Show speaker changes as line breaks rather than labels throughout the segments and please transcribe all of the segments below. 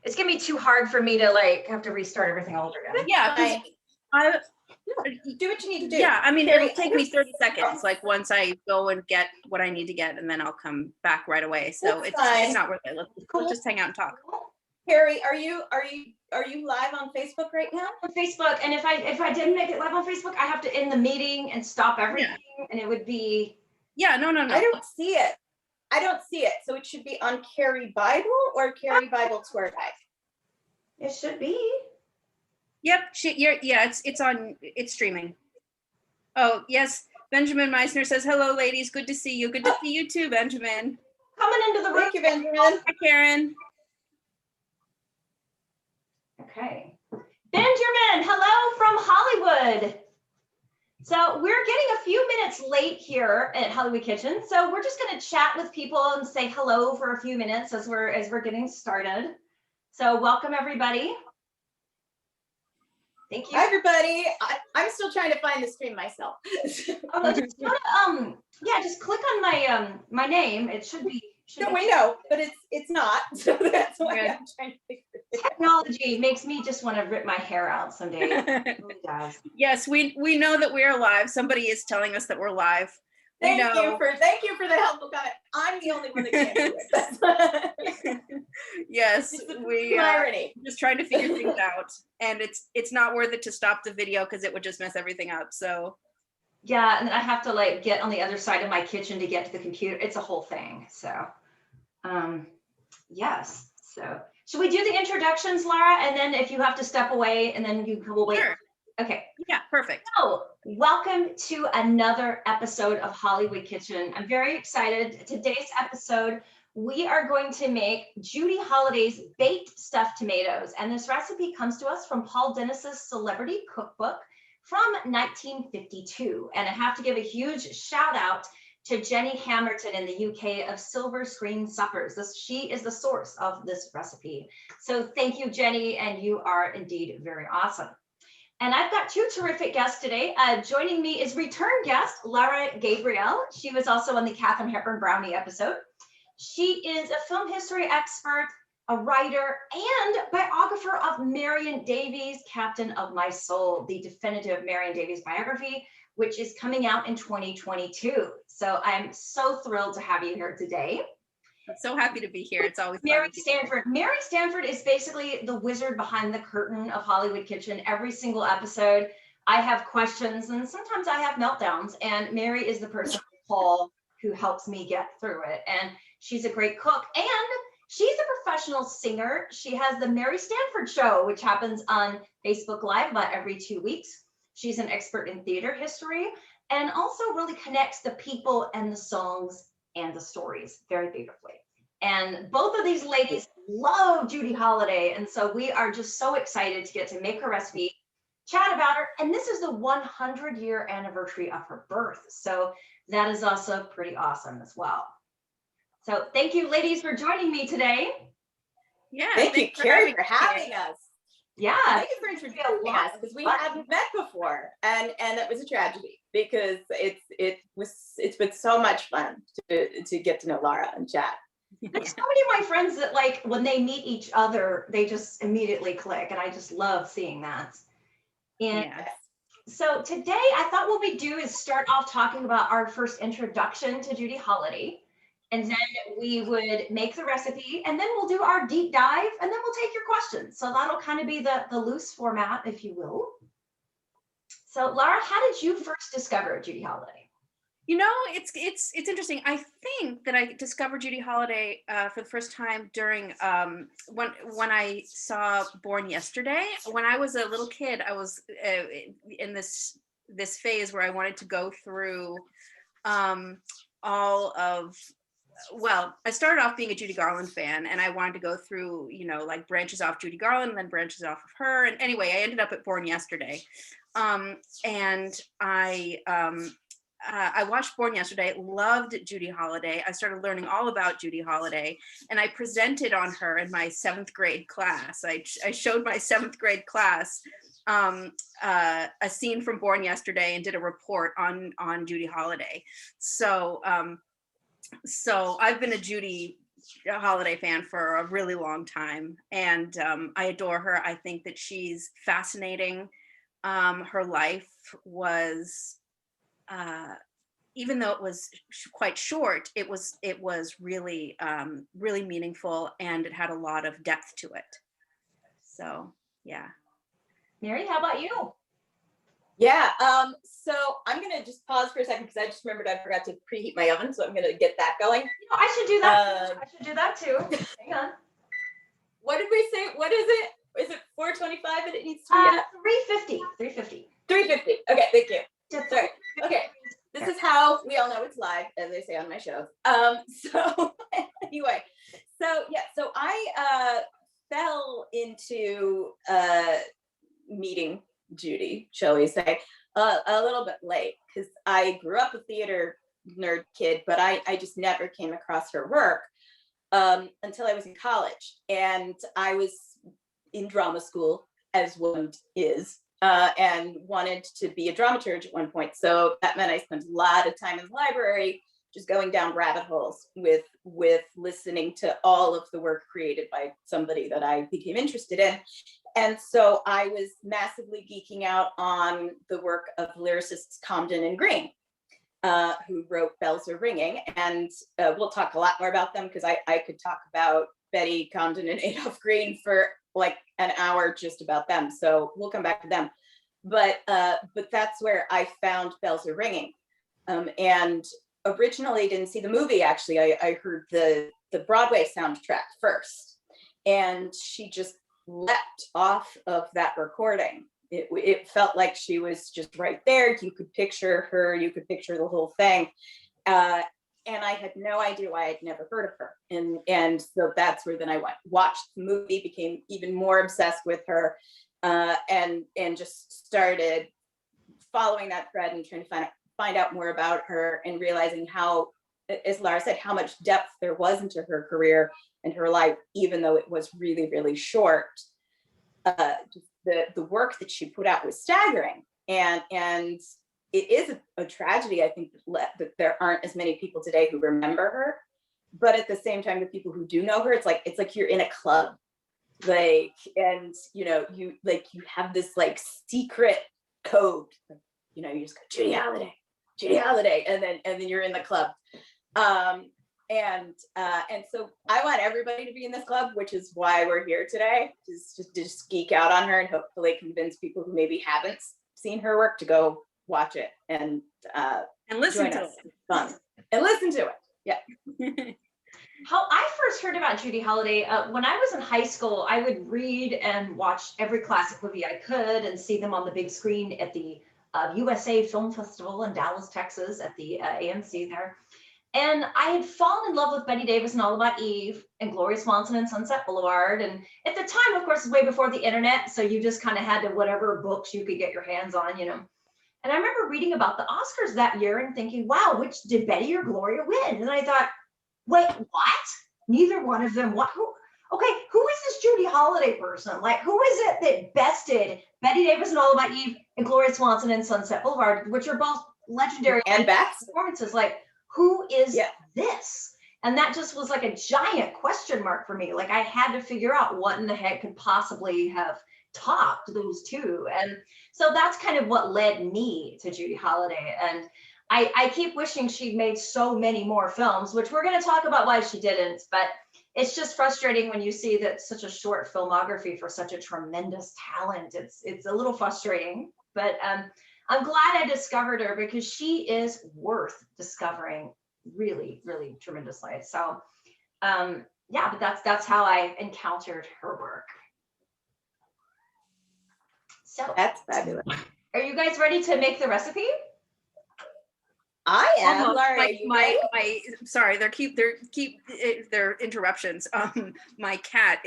it's gonna be too hard for me to like have to restart everything all over again.
Yeah, I
do what you need to do.
Yeah, I mean,
Carrie,
it'll take me 30 seconds, like once I go and get what I need to get, and then I'll come back right away. So it's not worth it. Let's just hang out and talk.
Carrie, are you live on Facebook right now?
On Facebook, and if I didn't make it live on Facebook, I have to end the meeting and stop everything, and it would be.
Yeah, no.
I don't see it. So it should be on Carrie Bible or Carrie Bible Tour Guide.
It should be.
Yep. It's streaming. Oh yes, Benjamin Meissner says hello, ladies. Good to see you. Good to see you too, Benjamin.
Coming into the room.
Thank you, Benjamin.
Hi, Karen.
Okay. Benjamin, hello from Hollywood. So we're getting a few minutes late here at Hollywood Kitchen. So we're just going to chat with people and say hello for a few minutes as we're getting started. So welcome everybody. Thank you.
Hi everybody. I'm still trying to find the stream myself.
Just click on my name. It should be.
No, we know, but it's not. So that's why I'm trying to figure it out.
Technology makes me just want to rip my hair out some days. It really does.
Yes, we know that we're live. Somebody is telling us that we're live.
Thank you for the helpful comment. I'm the only one that can't do it.
Yes, we
irony.
Just trying to figure things out, and it's not worth it to stop the video because it would just mess everything up. So.
Yeah, and then I have to like get on the other side of my kitchen to get to the computer. It's a whole thing. So, yes. So, should we do the introductions, Lara? And then if you have to step away, and then we'll wait.
Sure.
Okay.
Yeah, perfect.
So, welcome to another episode of Hollywood Kitchen. I'm very excited. Today's episode, we are going to make Judy Holliday's baked stuffed tomatoes, and this recipe comes to us from Paul Dennis's Celebrity Cookbook from 1952. And I have to give a huge shout out to Jenny Hamilton in the UK of Silver Screen Suppers. She is the source of this recipe. So thank you, Jenny, and you are indeed very awesome. And I've got two terrific guests today. Joining me is return guest, Lara Gabrielle. She was also on the Katharine Hepburn Brownie episode. She is a film history expert, a writer, and biographer of Marion Davies, Captain of My Soul, the definitive Marion Davies biography, which is coming out in 2022. So I'm so thrilled to have you here today.
I'm so happy to be here. It's always
Mary Stanford. Mary Stanford is basically the wizard behind the curtain of Hollywood Kitchen. Every single episode, I have questions and sometimes I have meltdowns, and Mary is the person who helps me get through it. And she's a great cook, and she's a professional singer. She has the Mary Stanford Show, which happens on Facebook Live about every 2 weeks. She's an expert in theater history and also really connects the people and the songs and the stories very beautifully. And both of these ladies love Judy Holliday. And so we are just so excited to get to make her recipe, chat about her. And this is the 100-year anniversary of her birth. So that is also pretty awesome as well. So thank you, ladies, for joining me today.
Yeah, thank you, Carrie, for having us.
Yeah,
thank you for introducing us, because we hadn't met before, and it was a tragedy because it's been so much fun to get to know Lara and chat.
There's so many of my friends that like when they meet each other, they just immediately click, and I just love seeing that. And so today, I thought what we do is start off talking about our first introduction to Judy Holliday. And then we would make the recipe, and then we'll do our deep dive, and then we'll take your questions. So that'll kind of be the loose format, if you will. So Lara, how did you first discover Judy Holliday?
You know, it's interesting. I think that I discovered Judy Holliday for the first time during when I saw Born Yesterday. When I was a little kid, I was in this phase where I wanted to go through all of. Well, I started off being a Judy Garland fan, and I wanted to go through, you know, like branches off Judy Garland and then branches off of her. And anyway, I ended up at Born Yesterday. And I watched Born Yesterday, loved Judy Holliday. I started learning all about Judy Holliday, and I presented on her in my 7th grade class. I showed my 7th grade class a scene from Born Yesterday and did a report on Judy Holliday. So I've been a Judy Holliday fan for a really long time, and I adore her. I think that she's fascinating. Her life was, even though it was quite short, it was really really meaningful, and it had a lot of depth to it. So yeah.
Mary, how about you?
Yeah, so I'm gonna just pause for a second because I just remembered I forgot to preheat my oven, so I'm gonna get that going.
I should do that. I should do that too. Hang on.
What did we say? What is it? Is it 425 and it needs to be at?
350. 350.
350. Okay, thank you.
Just
Sorry. Okay, this is how we all know it's live, as they say on my shows. So anyway, so I fell into meeting Judy, shall we say, a little bit late, because I grew up a theater nerd kid, but I just never came across her work until I was in college, and I was in drama school, as one is, and wanted to be a dramaturge at one point. So that meant I spent a lot of time in the library, just going down rabbit holes with listening to all of the work created by somebody that I became interested in. And so I was massively geeking out on the work of lyricists Comden and Green, who wrote Bells Are Ringing. And we'll talk a lot more about them, because I could talk about Betty Comden and Adolph Green for like an hour just about them. So we'll come back to them. But that's where I found Bells Are Ringing. And originally didn't see the movie, actually. I heard the Broadway soundtrack first. And she just leapt off of that recording. It felt like she was just right there. You could picture her, you could picture the whole thing. And I had no idea why I'd never heard of her. And so that's where then I watched the movie, became even more obsessed with her, and just started following that thread and trying to find out more about her, and realizing how, as Lara said, how much depth there was into her career and her life, even though it was really, really short. The work that she put out was staggering, and it is a tragedy, I think, that there aren't as many people today who remember her. But at the same time, the people who do know her, it's like you're in a club, like, and you have this like secret code, you just go Judy Holliday, and then you're in the club. And so I want everybody to be in this club, which is why we're here today, just geek out on her and hopefully convince people who maybe haven't seen her work to go watch it and
listen to it.
It's fun. And listen to it. Yeah.
How I first heard about Judy Holliday, when I was in high school, I would read and watch every classic movie I could and see them on the big screen at the USA Film Festival in Dallas, Texas, at the AMC there. And I had fallen in love with Bette Davis and All About Eve and Gloria Swanson and Sunset Boulevard. And at the time, of course, way before the internet, so you just kind of had to whatever books you could get your hands on, And I remember reading about the Oscars that year and thinking, wow, which did Betty or Gloria win? And I thought, wait, what? Neither one of them. What? Who is this Judy Holliday person? Like, who is it that bested Bette Davis and All About Eve and Gloria Swanson and Sunset Boulevard, which are both legendary
and
performances? Like, who is this? And that just was like a giant question mark for me. Like, I had to figure out what in the heck could possibly have topped those two. And so that's kind of what led me to Judy Holliday. And I keep wishing she'd made so many more films, which we're going to talk about why she didn't, but it's just frustrating when you see that such a short filmography for such a tremendous talent. It's a little frustrating, but I'm glad I discovered her, because she is worth discovering really, really tremendously. So but that's how I encountered her work. So
that's fabulous.
Are you guys ready to make the recipe?
I am.
Almost.
Lara,
Sorry, they're interruptions. My cat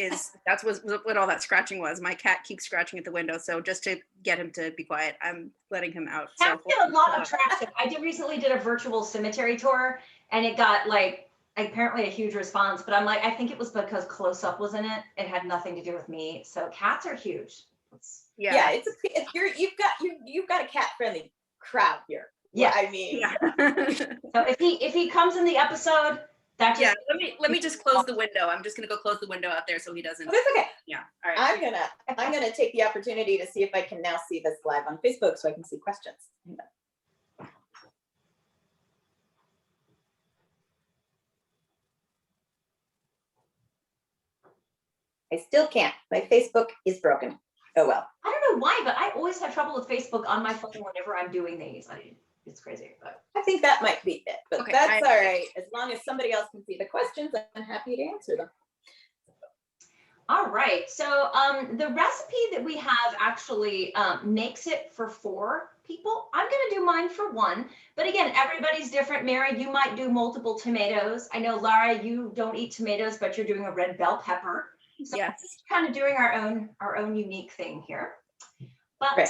that's what all that scratching was. My cat keeps scratching at the window, so just to get him to be quiet, I'm letting him out.
Cats get a lot of traction. I recently did a virtual cemetery tour, and it got like apparently a huge response, but I'm like, I think it was because Close Up was in it. It had nothing to do with me. So cats are huge.
You've got a cat friendly crowd here.
Yeah,
I mean,
So if he comes in the episode, That just,
let me just close the window. I'm just gonna go close the window out there so he doesn't.
Oh, that's okay.
Yeah. All right.
I'm gonna take the opportunity to see if I can now see this live on Facebook so I can see questions. I still can't. My Facebook is broken. Oh well.
I don't know why, but I always have trouble with Facebook on my phone whenever I'm doing these. It's crazy, but
I think that might be it, but
Okay,
that's all right. As long as somebody else can see the questions, I'm happy to answer them.
all right. So the recipe that we have actually makes it for 4 people. I'm gonna do mine for 1, but again, everybody's different. Mary, you might do multiple tomatoes. I know Lara, you don't eat tomatoes, but you're doing a red bell pepper. So
Yes.
we're just kind of doing our own unique thing here. But
Right.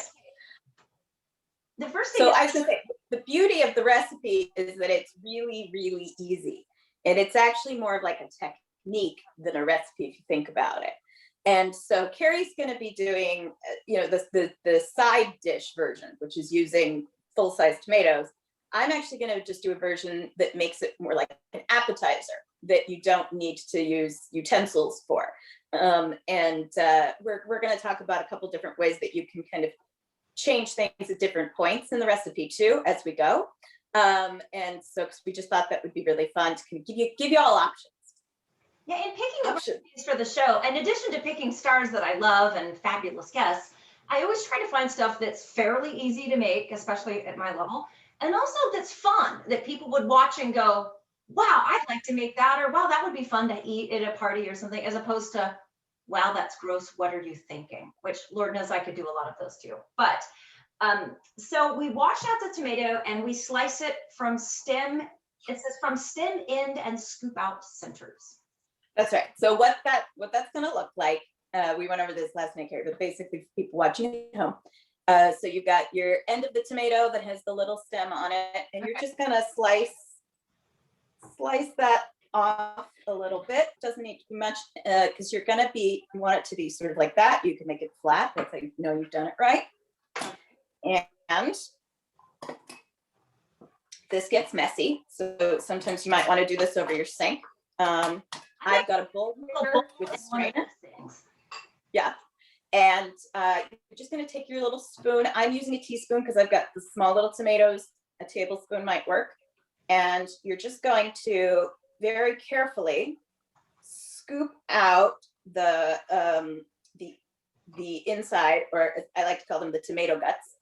the first thing.
So I should say, the beauty of the recipe is that it's really, really easy. And it's actually more of like a technique than a recipe if you think about it. And so Carrie's going to be doing, the side dish version, which is using full-size tomatoes. I'm actually going to just do a version that makes it more like an appetizer that you don't need to use utensils for. We're going to talk about a couple different ways that you can kind of change things at different points in the recipe too as we go. And so we just thought that would be really fun to kind of give you all options.
Yeah, in picking the recipes for the show, in addition to picking stars that I love and fabulous guests, I always try to find stuff that's fairly easy to make, especially at my level, and also that's fun, that people would watch and go, wow, I'd like to make that, or wow, that would be fun to eat at a party or something, as opposed to, wow, that's gross, what are you thinking? Which Lord knows I could do a lot of those too. But so we wash out the tomato and we slice it from stem. It says from stem, end, and scoop out centers.
That's right. So what that's going to look like, we went over this last night, Carrie, but basically for people watching at home. So you've got your end of the tomato that has the little stem on it, and you're just going to slice that off a little bit. Doesn't need to be much because you want it to be sort of like that. You can make it flat. That's how you know you've done it right. And this gets messy, so sometimes you might want to do this over your sink. I've got a bowl here with a strainer. Yeah, and you're just going to take your little spoon. I'm using a teaspoon because I've got the small little tomatoes. A tablespoon might work. And you're just going to very carefully scoop out the inside, or I like to call them the tomato guts.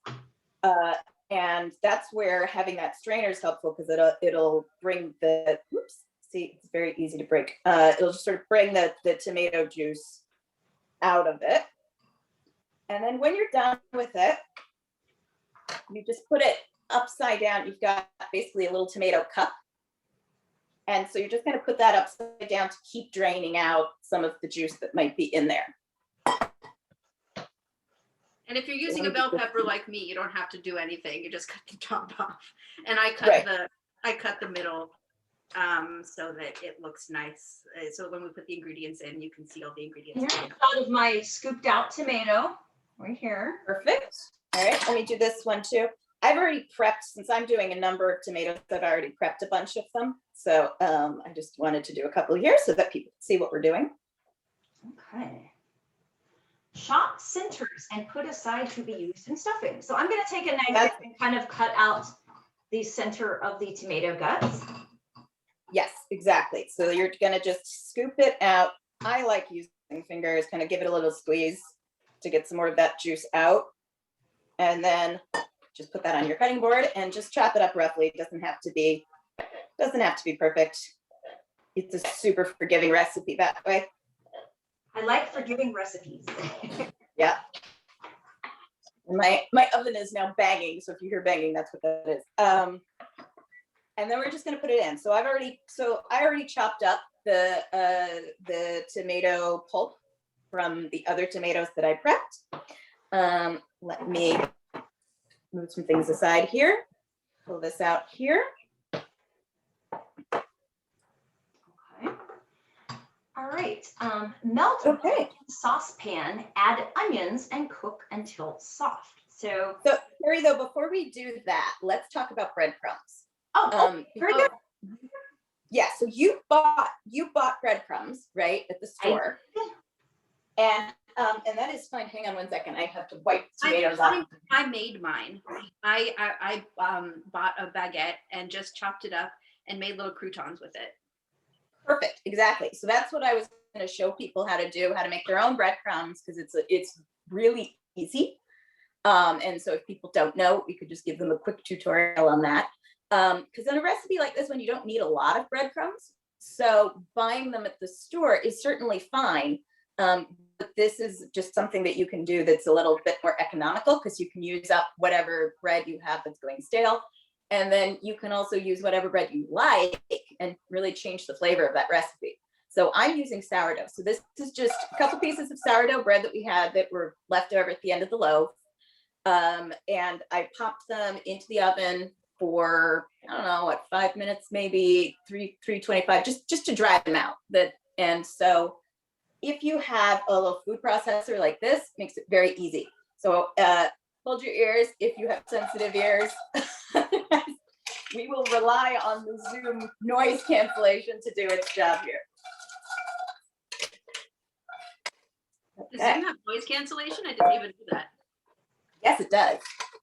And that's where having that strainer is helpful, because it'll bring the, see, it's very easy to break. It'll just sort of bring the tomato juice out of it. And then when you're done with it, you just put it upside down. You've got basically a little tomato cup. And so you're just going to put that upside down to keep draining out some of the juice that might be in there.
And if you're using a bell pepper like me, you don't have to do anything. You just cut the top off. And I cut the middle so that it looks nice. So when we put the ingredients in, you can see all the ingredients.
Here's a shot of my scooped out tomato right here.
Perfect. All right, let me do this one too. I've already prepped, since I'm doing a number of tomatoes, I've already prepped a bunch of them. So I just wanted to do a couple here so that people see what we're doing.
Okay. Chop centers and put aside to be used in stuffing. So I'm going to take a knife and kind of cut out the center of the tomato guts.
Yes, exactly. So you're going to just scoop it out. I like using fingers, kind of give it a little squeeze to get some more of that juice out. And then just put that on your cutting board and just chop it up roughly. It doesn't have to be perfect. It's a super forgiving recipe that way.
I like forgiving recipes.
Yeah. My oven is now banging, so if you hear banging, that's what that is. And then we're just going to put it in. So I already chopped up the tomato pulp from the other tomatoes that I prepped. Let me move some things aside here. Pull this out here.
Okay. All right. Melt in saucepan, add onions, and cook until soft. So
Carrie, though, before we do that, let's talk about breadcrumbs.
Very good.
yeah, so you bought breadcrumbs, right, at the store. And that is fine. Hang on one second. I have to wipe tomatoes off.
I made mine. I bought a baguette and just chopped it up and made little croutons with it.
Perfect. Exactly. So that's what I was going to show people how to do, how to make their own breadcrumbs, because it's really easy. And so if people don't know, we could just give them a quick tutorial on that. Because in a recipe like this one, you don't need a lot of breadcrumbs. So buying them at the store is certainly fine. But this is just something that you can do that's a little bit more economical, because you can use up whatever bread you have that's going stale. And then you can also use whatever bread you like and really change the flavor of that recipe. So I'm using sourdough. So this is just a couple pieces of sourdough bread that we had that were left over at the end of the loaf. And I popped them into the oven for, I don't know, 5 minutes, maybe 325, just to dry them out. And so if you have a little food processor like this, it makes it very easy. So hold your ears if you have sensitive ears. We will rely on the Zoom noise cancellation to do its job here.
Does Zoom have noise cancellation? I didn't even do that.
Yes, it does.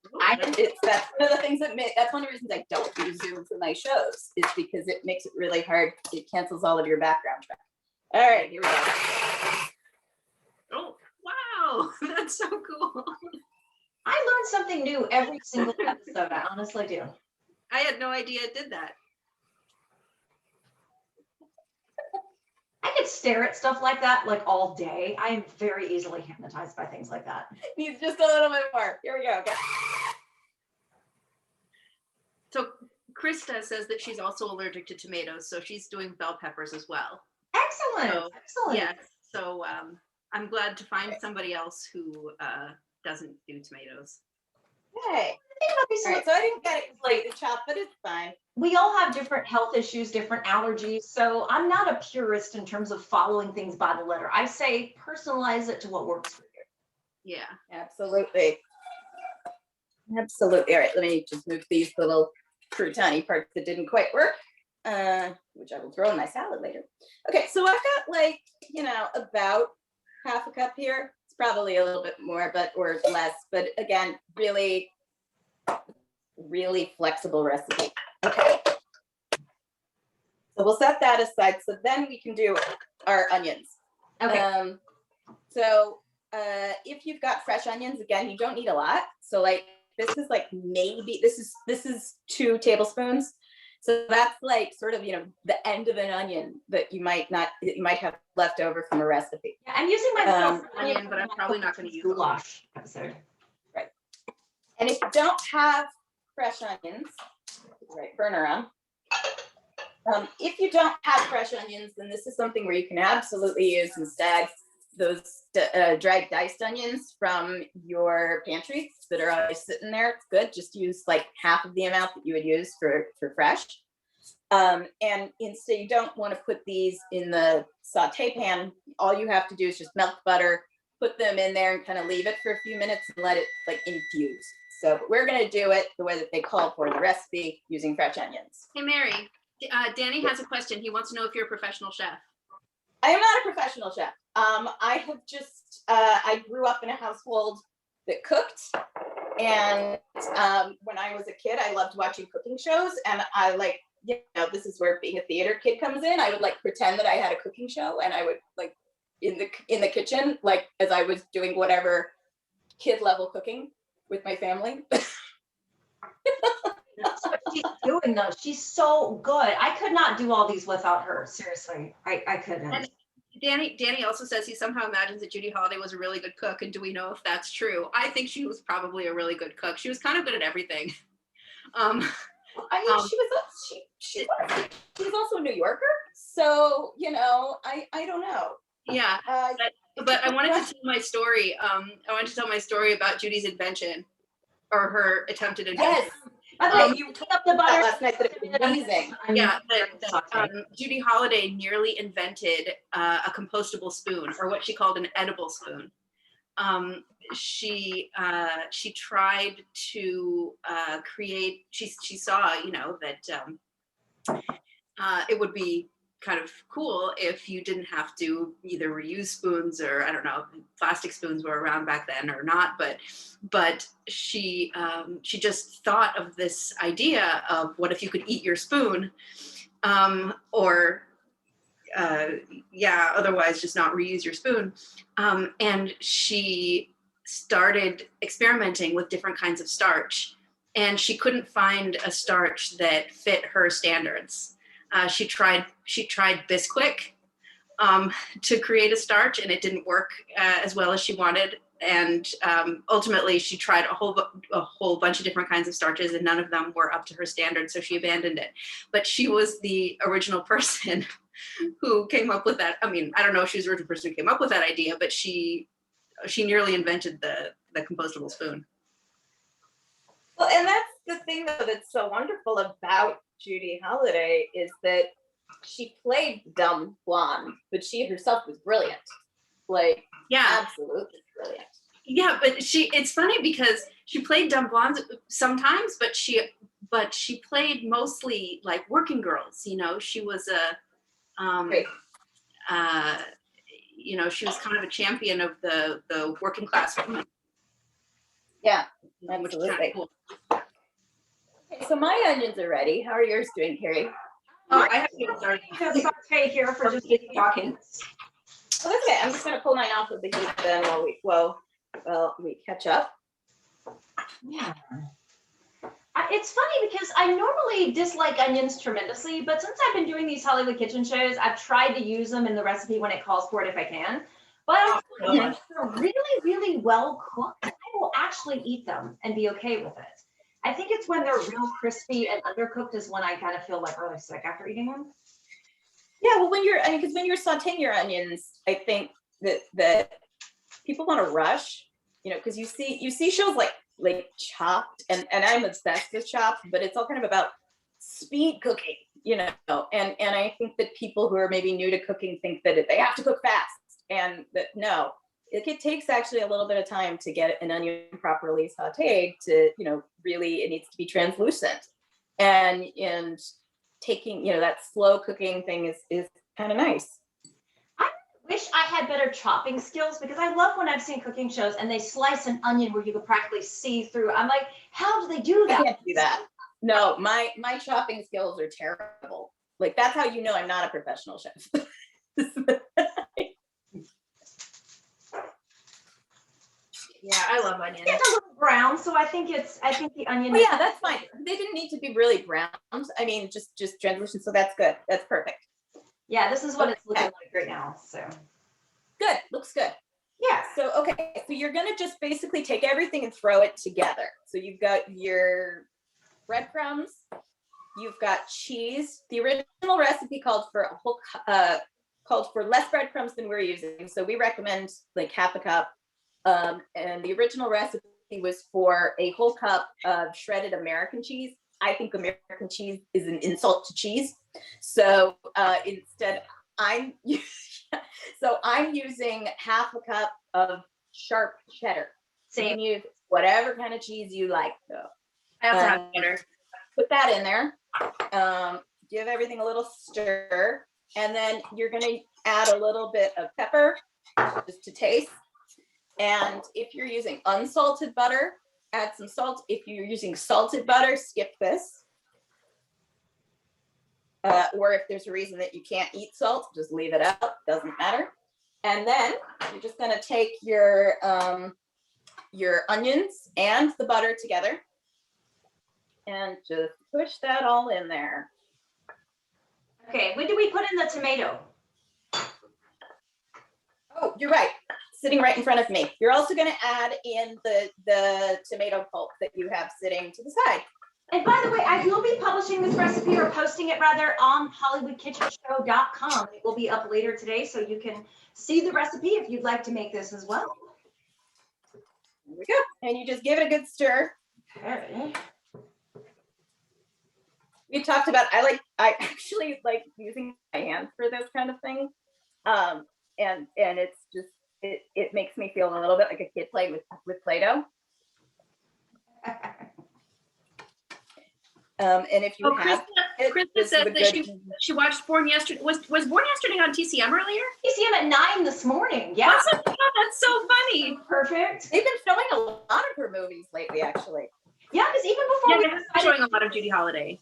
Ooh,
That's one of the things that's one of the reasons I don't use Zoom for my shows, is because it makes it really hard. It cancels all of your background track. All right, here we go.
Oh, wow. That's so cool.
I learn something new every single episode. I honestly do.
I had no idea it did that.
I could stare at stuff like that like all day. I am very easily hypnotized by things like that.
Needs just a little bit more. Here we go. Okay.
So Krista says that she's also allergic to tomatoes, so she's doing bell peppers as well.
Excellent.
So,
Excellent.
yeah. So I'm glad to find somebody else who doesn't do tomatoes.
Hey. All right, so I didn't get it completely chopped, but it's fine.
We all have different health issues, different allergies. So I'm not a purist in terms of following things by the letter. I say personalize it to what works for you.
Yeah.
Absolutely. Absolutely. All right, let me just move these little croutony parts that didn't quite work, which I will throw in my salad later. Okay, so I've got about half a cup here. It's probably a little bit more, or less, but again, really flexible recipe. Okay. So we'll set that aside. So then we can do our onions.
Okay.
So if you've got fresh onions, again, you don't need a lot. So this is 2 tablespoons. So that's sort of, the end of an onion that you might have left over from a recipe.
Yeah, I'm using my
onion, but I'm probably not going to use
goulash episode.
Right. And if you don't have fresh onions, right, burner on. If you don't have fresh onions, then this is something where you can absolutely use instead those dried diced onions from your pantry that are always sitting there. It's good. Just use half of the amount that you would use for fresh. And instead, you don't want to put these in the saute pan. All you have to do is just melt butter, put them in there, and kind of leave it for a few minutes and let it infuse. So we're going to do it the way that they call for the recipe, using fresh onions.
Hey, Mary, Danny has a question. He wants to know if you're a professional chef.
I am not a professional chef. I have just, I grew up in a household that cooked. And when I was a kid, I loved watching cooking shows. And I this is where being a theater kid comes in. I would pretend that I had a cooking show, and I would in the kitchen, as I was doing whatever kid level cooking with my family.
That's what she's doing though. She's so good. I could not do all these without her. Seriously, I couldn't.
And Danny also says he somehow imagines that Judy Holliday was a really good cook, and do we know if that's true? I think she was probably a really good cook. She was kind of good at everything.
She was also a New Yorker, so I don't know.
Yeah, but I wanted to tell my story. I wanted to tell my story about Judy's invention, or her attempted invention.
Yes.
You took up the butter
last night, but it's amazing.
Yeah, Judy Holliday nearly invented a compostable spoon, or what she called an edible spoon. She tried to create. She saw, that it would be kind of cool if you didn't have to either reuse spoons, or I don't know, plastic spoons were around back then or not, but she just thought of this idea of what if you could eat your spoon, or otherwise just not reuse your spoon. And she started experimenting with different kinds of starch, and she couldn't find a starch that fit her standards. She tried Bisquick to create a starch, and it didn't work as well as she wanted. And ultimately, she tried a whole bunch of different kinds of starches, and none of them were up to her standards, so she abandoned it. But she was the original person who came up with that. I mean, I don't know if she was the original person who came up with that idea, but she nearly invented the compostable spoon.
Well, and that's the thing though that's so wonderful about Judy Holliday, is that she played dumb blonde, but she herself was brilliant. Like,
Yeah,
absolutely brilliant.
yeah, but it's funny because she played dumb blondes sometimes, but she played mostly like working girls. You know, she was
Great.
you know, she was kind of a champion of the working class woman.
Yeah,
Which is kind
absolutely.
of cool.
Okay, so my onions are ready. How are yours doing, Carrie?
Oh, I have to get started.
Saute here for just a few seconds.
Oh, that's okay. I'm just gonna pull mine off of the heat then while we catch up.
Yeah. It's funny because I normally dislike onions tremendously, but since I've been doing these Hollywood kitchen shows, I've tried to use them in the recipe when it calls for it if I can. But if they're really, really well cooked, I will actually eat them and be okay with it. I think it's when they're real crispy and undercooked is when I kind of feel like really sick after eating them.
Yeah, well, because when you're sauteing your onions, I think that people want to rush, you know, because you see shows like Chopped, and I'm obsessed with Chopped, but it's all kind of about speed cooking, you know, and I think that people who are maybe new to cooking think that they have to cook fast, and that no, it takes actually a little bit of time to get an onion properly sauteed to, you know, really it needs to be translucent, and taking, you know, that slow cooking thing is kind of nice.
Wish I had better chopping skills because I love when I've seen cooking shows and they slice an onion where you could practically see through. I'm like, how do they do that?
I can't do that. No, my chopping skills are terrible. Like, that's how you know I'm not a professional chef.
Yeah, I love onions.
It's a little brown, so I think the onion.
Oh yeah, that's fine. They didn't need to be really brown. I mean, just translucent. So that's good. That's perfect.
Yeah, this is what it's looking like right now. So
good. Looks good.
Yeah.
So okay, so you're gonna just basically take everything and throw it together. So you've got your breadcrumbs, you've got cheese. The original recipe called for less breadcrumbs than we're using. So we recommend like half a cup. And the original recipe was for a whole cup of shredded American cheese. I think American cheese is an insult to cheese. So instead, I'm using half a cup of sharp cheddar. So you can use whatever kind of cheese you like, though.
I also have cheddar.
Put that in there. Give everything a little stir, and then you're going to add a little bit of pepper just to taste. And if you're using unsalted butter, add some salt. If you're using salted butter, skip this. Or if there's a reason that you can't eat salt, just leave it out. Doesn't matter. And then you're just going to take your onions and the butter together and just push that all in there.
Okay, when do we put in the tomato?
Oh, you're right. Sitting right in front of me. You're also going to add in the tomato pulp that you have sitting to the side.
And by the way, I will be publishing this recipe, or posting it rather, on HollywoodKitchenShow.com. It will be up later today, so you can see the recipe if you'd like to make this as well.
There we go. And you just give it a good stir.
Okay.
We talked about, I actually like using my hands for this kind of thing. And it's just, it makes me feel a little bit like a kid playing with Play-Doh. And if you have it,
Krista
this is
said
a
that
good-
she watched Born Yesterday. Was Born Yesterday on TCM earlier?
TCM at 9 this morning. Yeah.
Awesome. Oh, that's so funny.
Perfect.
They've been showing a lot of her movies lately, actually.
Yeah, because even
Yeah,
before
they're showing a lot of Judy Holliday.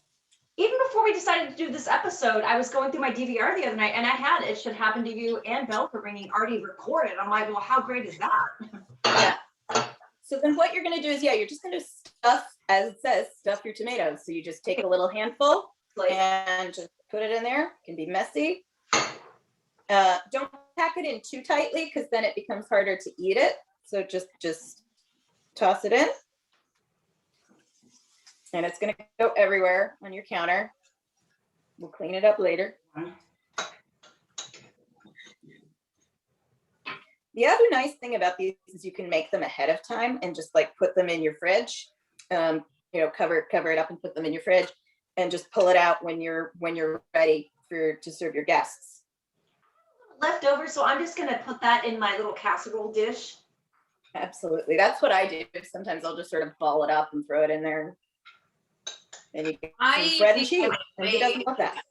we decided to do this episode, I was going through my DVR the other night and I had It Should Happen to You and Bell for Ringing already recorded. I'm like, well, how great is that?
Yeah. So then what you're going to do is, you're just going to stuff, as it says, stuff your tomatoes. So you just take a little handful and just put it in there. It can be messy. Don't pack it in too tightly because then it becomes harder to eat it. So just toss it in. And it's going to go everywhere on your counter. We'll clean it up later. The other nice thing about these is you can make them ahead of time and just like put them in your fridge. Cover it up and put them in your fridge and just pull it out when you're ready to serve your guests.
Leftover, so I'm just gonna put that in my little casserole dish.
Absolutely. That's what I do. Sometimes I'll just sort of ball it up and throw it in there. And you get some bread and cheese. And who doesn't love that?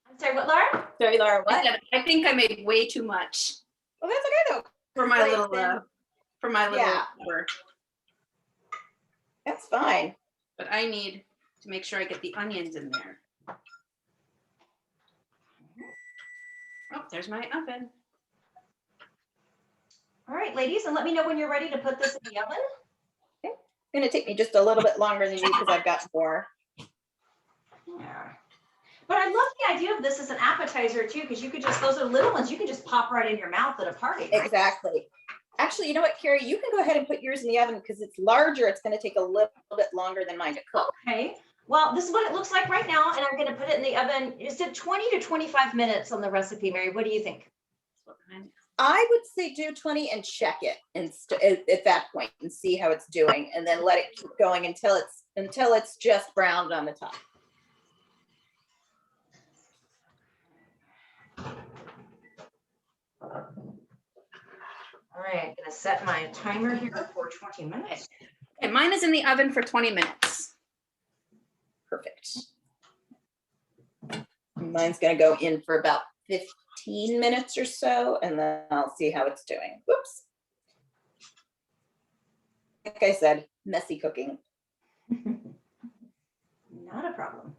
I'm sorry, what, Lara?
Sorry, Laura, what?
I think I made way too much
Well, that's okay though.
for my
Like,
little
then-
yeah.
That's fine.
But I need to make sure I get the onions in there. Oh, there's my oven.
All right, ladies, and let me know when you're ready to put this in the oven.
It's gonna take me just a little bit longer than you because I've got more.
Yeah. But I love the idea of this as an appetizer too, because you could just, those are little ones, you can just pop right in your mouth at a party. Right?
Exactly. Actually, you know what, Carrie? You can go ahead and put yours in the oven because it's larger. It's gonna take a little bit longer than mine to cook.
Okay. Well, this is what it looks like right now, and I'm gonna put it in the oven. It said 20 to 25 minutes on the recipe, Mary. What do you think?
I would say do 20 and check it at that point and see how it's doing, and then let it keep going until it's just browned on the top.
All right, I'm gonna set my timer here for 20 minutes.
Okay, mine is in the oven for 20 minutes.
Perfect. Mine's gonna go in for about 15 minutes or so, and then I'll see how it's doing. Whoops. Like I said, messy cooking.
Not a problem.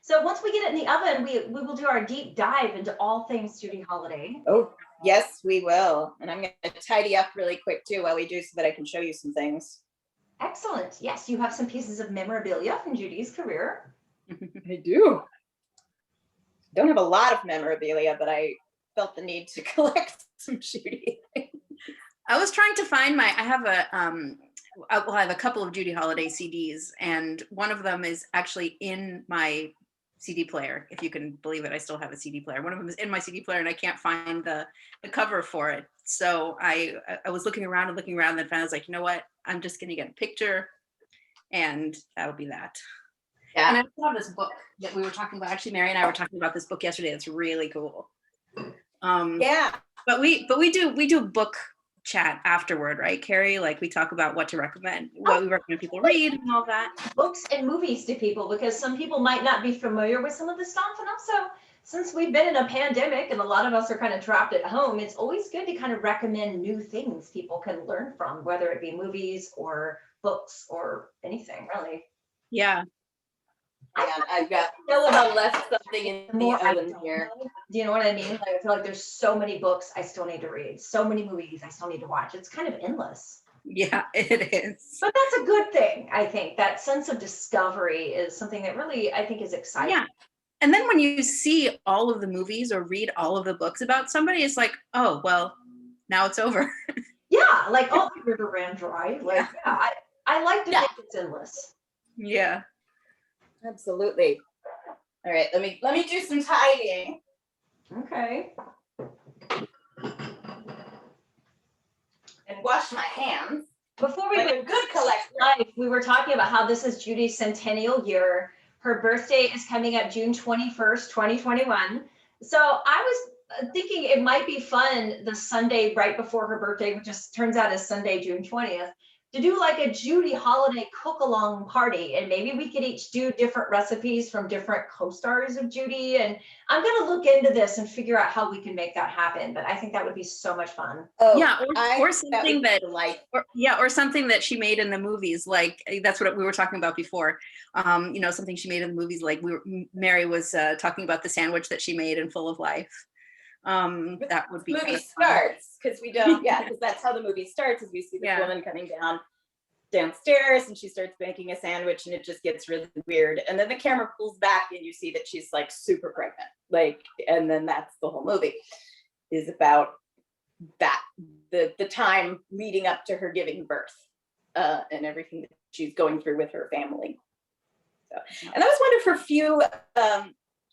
So once we get it in the oven, we will do our deep dive into all things Judy Holliday.
Oh, yes, we will. And I'm gonna tidy up really quick too while we do so that I can show you some things.
Excellent. Yes, you have some pieces of memorabilia from Judy's career.
I do. Don't have a lot of memorabilia, but I felt the need to collect some Judy.
I was trying to find I have a couple of Judy Holliday CDs, and one of them is actually in my CD player. If you can believe it, I still have a CD player. One of them is in my CD player, and I can't find the cover for it. So I was looking around, and then I was like, you know what? I'm just going to get a picture, and that'll be that.
Yeah.
And I still have this book that we were talking about. Actually, Mary and I were talking about this book yesterday. It's really cool.
Yeah.
But we do book chat afterward, right, Carrie? Like we talk about what to recommend, what we recommend people read and all that.
Books and movies to people, because some people might not be familiar with some of the stuff. And also, since we've been in a pandemic and a lot of us are kind of trapped at home, it's always good to kind of recommend new things people can learn from, whether it be movies or books or anything, really.
Yeah.
And I've got I left something in
The
the
more I
oven
don't
here.
know, do you know what I mean? Like, I feel like there's so many books I still need to read, so many movies I still need to watch. It's kind of endless.
Yeah, it is.
But that's a good thing, I think. That sense of discovery is something that really, I think, is exciting.
Yeah. And then when you see all of the movies or read all of the books about somebody, it's like, oh, well, now it's over.
Yeah, like, oh, the river ran dry. Like, yeah, I like to think it's endless.
Yeah.
Absolutely. All right, let me do some tidying.
Okay.
And wash my hands.
Before we
Like
go
a good collector.
live, we were talking about how this is Judy's centennial year. Her birthday is coming up June 21st, 2021. So I was thinking it might be fun the Sunday right before her birthday, which just turns out is Sunday, June 20th, to do like a Judy Holliday cook along party, and maybe we could each do different recipes from different co-stars of Judy. And I'm going to look into this and figure out how we can make that happen. But I think that would be so much fun.
Oh,
yeah, or something that
like,
or something that she made in the movies, like that's what we were talking about before. You know, something she made in the movies, like Mary was talking about the sandwich that she made in Full of Life. That would be
movie starts, because we don't, yeah, because that's how the movie starts, is we see this woman coming downstairs and she starts making a sandwich, and it just gets really weird, and then the camera pulls back and you see that she's like super pregnant, like, and then that's the whole movie is about that, the time leading up to her giving birth, and everything that she's going through with her family. So, and that was one of her few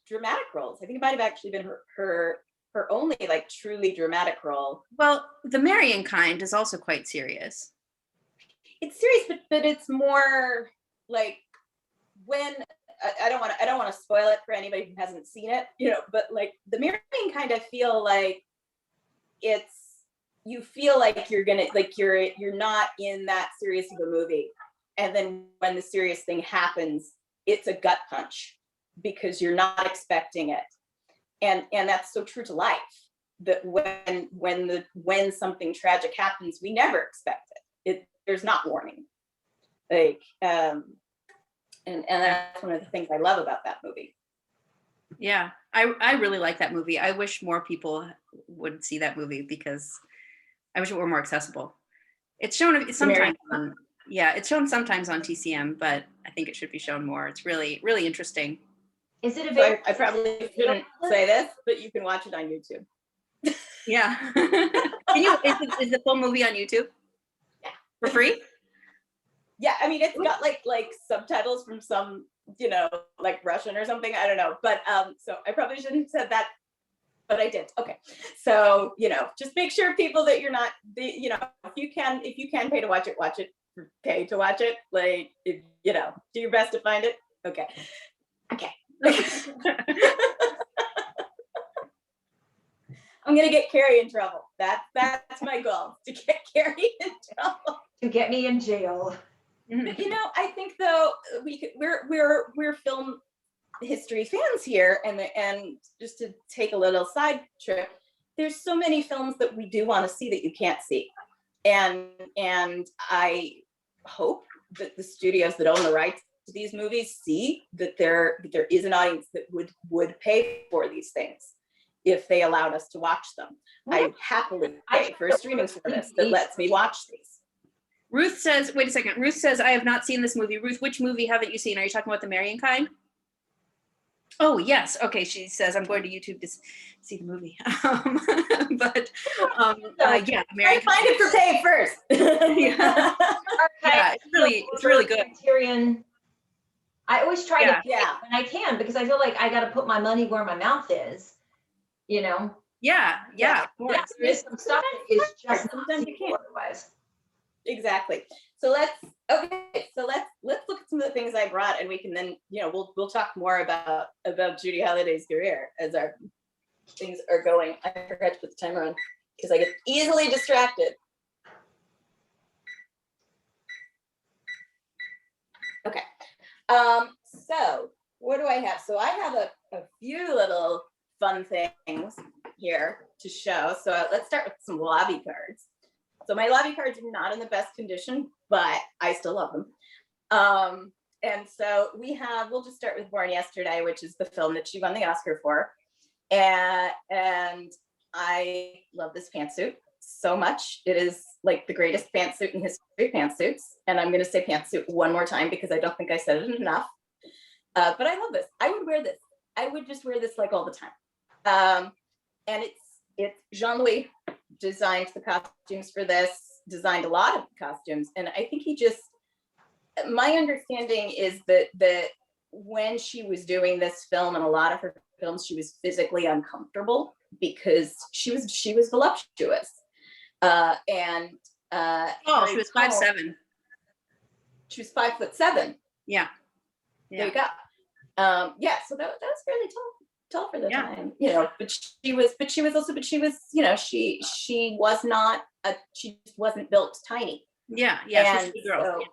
dramatic roles. I think it might have actually been her only like truly dramatic role.
Well, The Marrying Kind is also quite serious.
It's serious, but it's more like, when I don't want to spoil it for anybody who hasn't seen it, you know, but like The Marrying Kind, I feel like you feel like you're gonna, like, you're not in that serious of a movie, and then when the serious thing happens, it's a gut punch because you're not expecting it. And that's so true to life, that when something tragic happens, we never expect it. There's not warning. Like, and that's one of the things I love about that movie.
Yeah, I really like that movie. I wish more people would see that movie, because I wish it were more accessible. It's shown sometimes it's shown sometimes on TCM, but I think it should be shown more. It's really, really interesting.
Is it available?
So I probably shouldn't say this, but you can watch it on YouTube.
Yeah. Is the full movie on YouTube?
Yeah.
For free?
Yeah, I mean, it's got like subtitles from some, you know, like Russian or something. I don't know, but so I probably shouldn't have said that, but I did. Okay, so, you know, just make sure, people, that you're not, you know, if you can pay to watch it, pay to watch it. Like, you know, do your best to find it. Okay. I'm gonna get Carrie in trouble. That's my goal, to get Carrie in trouble.
To get me in jail.
But, you know, I think though we're film history fans here, and just to take a little side trip, there's so many films that we do want to see that you can't see, and I hope that the studios that own the rights to these movies see that there is an audience that would pay for these things if they allowed us to watch them. I happily pay for a streaming service that lets me watch these.
Ruth says, wait a second. Ruth says, I have not seen this movie. Ruth, which movie haven't you seen? Are you talking about The Marrying Kind? Oh, yes. Okay. She says, I'm going to YouTube to see the movie. Yeah.
I find it for pay first.
Yeah. Yeah, it's really good.
Criterion. I always try to,
yeah,
and I can, because I feel like I got to put my money where my mouth is, you know?
Yeah. Of course.
Yeah, there is some stuff that is just
sometimes you can't.
Otherwise.
Exactly. So let's look at some of the things I brought, and we can then, you know, we'll talk more about Judy Holliday's career as our things are going. I forgot to put the timer on because I get easily distracted. Okay. So what do I have? So I have a few little fun things here to show. So let's start with some lobby cards. So my lobby cards are not in the best condition, but I still love them. And so we'll just start with Born Yesterday, which is the film that she won the Oscar for. And I love this pantsuit so much. It is like the greatest pantsuit in history, pantsuits. And I'm gonna say pantsuit one more time because I don't think I said it enough. But I love this. I would wear this. I would just wear this like all the time. And it's Jean-Louis designed the costumes for this, designed a lot of the costumes. And I think my understanding is that when she was doing this film and a lot of her films, she was physically uncomfortable because she was voluptuous.
She was 5'7".
She was 5'7".
Yeah.
There you go. So that was fairly tall for the time, you know, but she was, you know, she just wasn't built tiny.
Yeah, yeah, she's
And
a good girl.
so,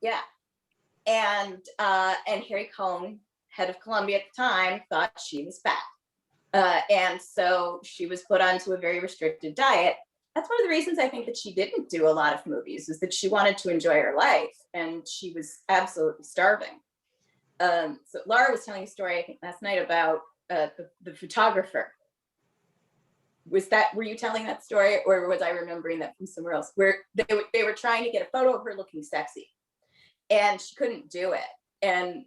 yeah. And Harry Cohn, head of Columbia at the time, thought she was fat. And so she was put onto a very restricted diet. That's one of the reasons I think that she didn't do a lot of movies, is that she wanted to enjoy her life and she was absolutely starving. So Lara was telling a story, I think last night, about the photographer. Were you telling that story, or was I remembering that from somewhere else? Where they were trying to get a photo of her looking sexy, and she couldn't do it. And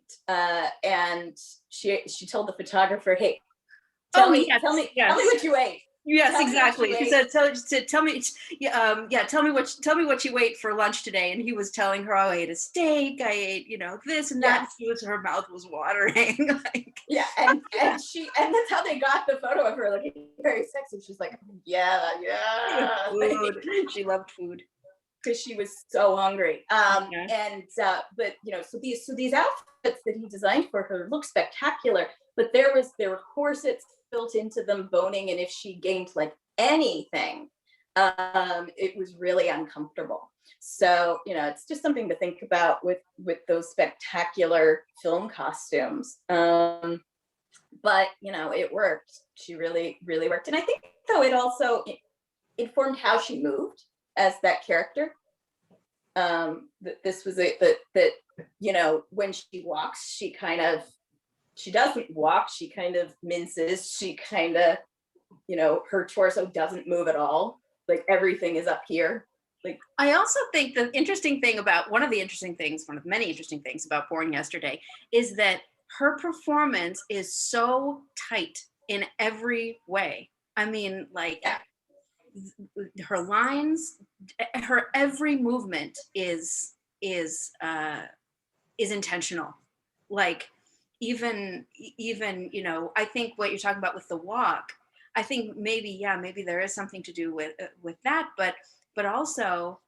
she told the photographer, "Hey, tell me what you ate."
Yes, exactly. She said, tell me, tell me what you ate for lunch today. And he was telling her, oh, I ate a steak, I ate, this and that. And her mouth was watering.
Yeah, and that's how they got the photo of her looking very sexy. She's like, yeah.
Food. She loved food
because she was so hungry. But so these outfits that he designed for her look spectacular, but there were corsets built into them, boning, and if she gained like anything, it was really uncomfortable. So it's just something to think about with those spectacular film costumes. But it worked. She really worked, and I think though it also informed how she moved as that character. This was that when she walks, she doesn't walk, she kind of minces, she kind of, her torso doesn't move at all. Like everything is up here. Like,
I also think one of the many interesting things about Born Yesterday is that her performance is so tight in every way. I mean, like her lines, her every movement is intentional. Like, even I think what you're talking about with the walk, I think maybe there is something to do with that, but also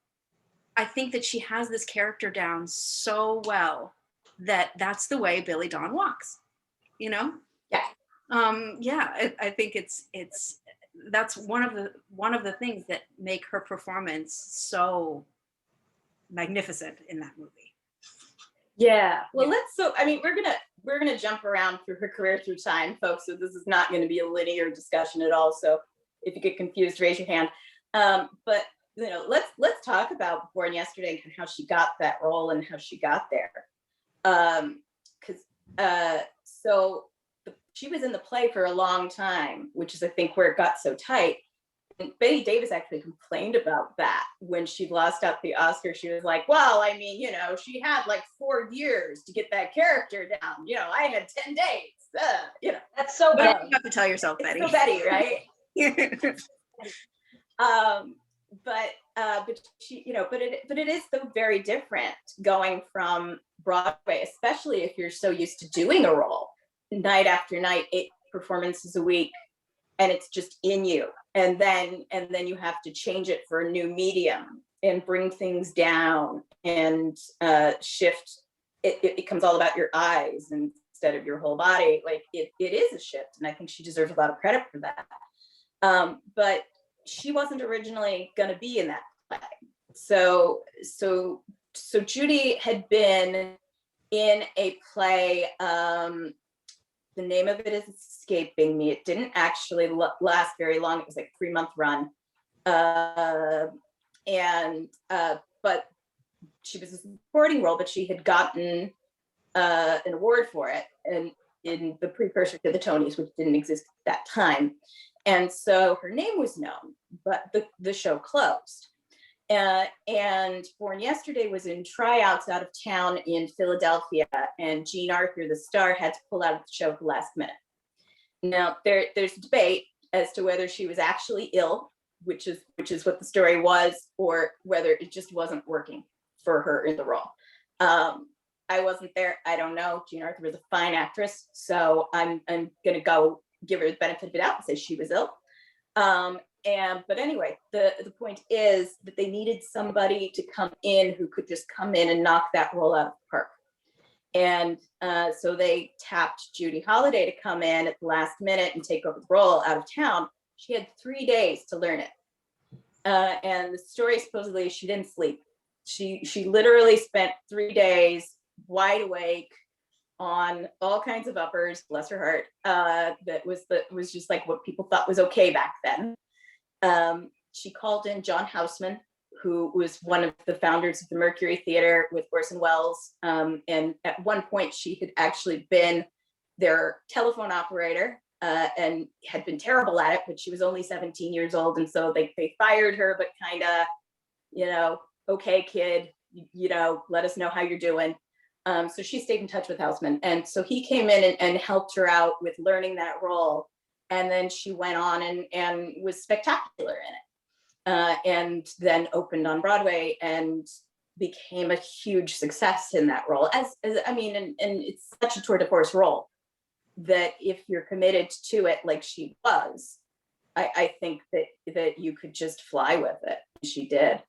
I think that she has this character down so well that that's the way Billy Dawn walks,
Yeah.
I think that's one of the things that make her performance so magnificent in that movie.
Yeah. Well, we're gonna jump around through her career through time, folks. So this is not going to be a linear discussion at all. So if you get confused, raise your hand. But let's talk about Born Yesterday and how she got that role and how she got there. She was in the play for a long time, which is I think where it got so tight. And Betty Davis actually complained about that when she lost out the Oscar. She was like, well, I mean, she had like 4 years to get that character down. I had 10 days.
That's so
But
Betty.
you have to tell yourself, Betty.
So Betty, right? But it is so very different going from Broadway, especially if you're so used to doing a role night after night, 8 performances a week, and it's just in you. And then you have to change it for a new medium and bring things down and shift. It becomes all about your eyes instead of your whole body. Like it is a shift, and I think she deserves a lot of credit for that. But she wasn't originally going to be in that play. So Judy had been in a play. The name of it is escaping me. It didn't actually last very long. It was like a 3-month run. But she was a supporting role, but she had gotten an award for it, and in the precursor to the Tonys, which didn't exist at that time. And so her name was known, but the show closed. And Born Yesterday was in tryouts out of town in Philadelphia, and Jean Arthur, the star, had to pull out of the show at the last minute. Now there's debate as to whether she was actually ill, which is what the story was, or whether it just wasn't working for her in the role. I wasn't there. I don't know. Jean Arthur was a fine actress, so I'm gonna go give her the benefit of the doubt and say she was ill. But anyway, the point is that they needed somebody to come in who could just come in and knock that role out of the park. And so they tapped Judy Holliday to come in at the last minute and take over the role out of town. She had 3 days to learn it. And the story supposedly she didn't sleep She literally spent 3 days wide awake on all kinds of uppers, bless her heart. That was just like what people thought was okay back then. She called in John Houseman, who was one of the founders of the Mercury Theater with Orson Welles. And at one point, she had actually been their telephone operator and had been terrible at it, but she was only 17 years old. And so they fired her, but kind of, okay, kid, let us know how you're doing. So she stayed in touch with Houseman. And so he came in and helped her out with learning that role. And then she went on and was spectacular in it. And then opened on Broadway and became a huge success in that role. And it's such a tour de force role that if you're committed to it like she was, I think that you could just fly with it. She did.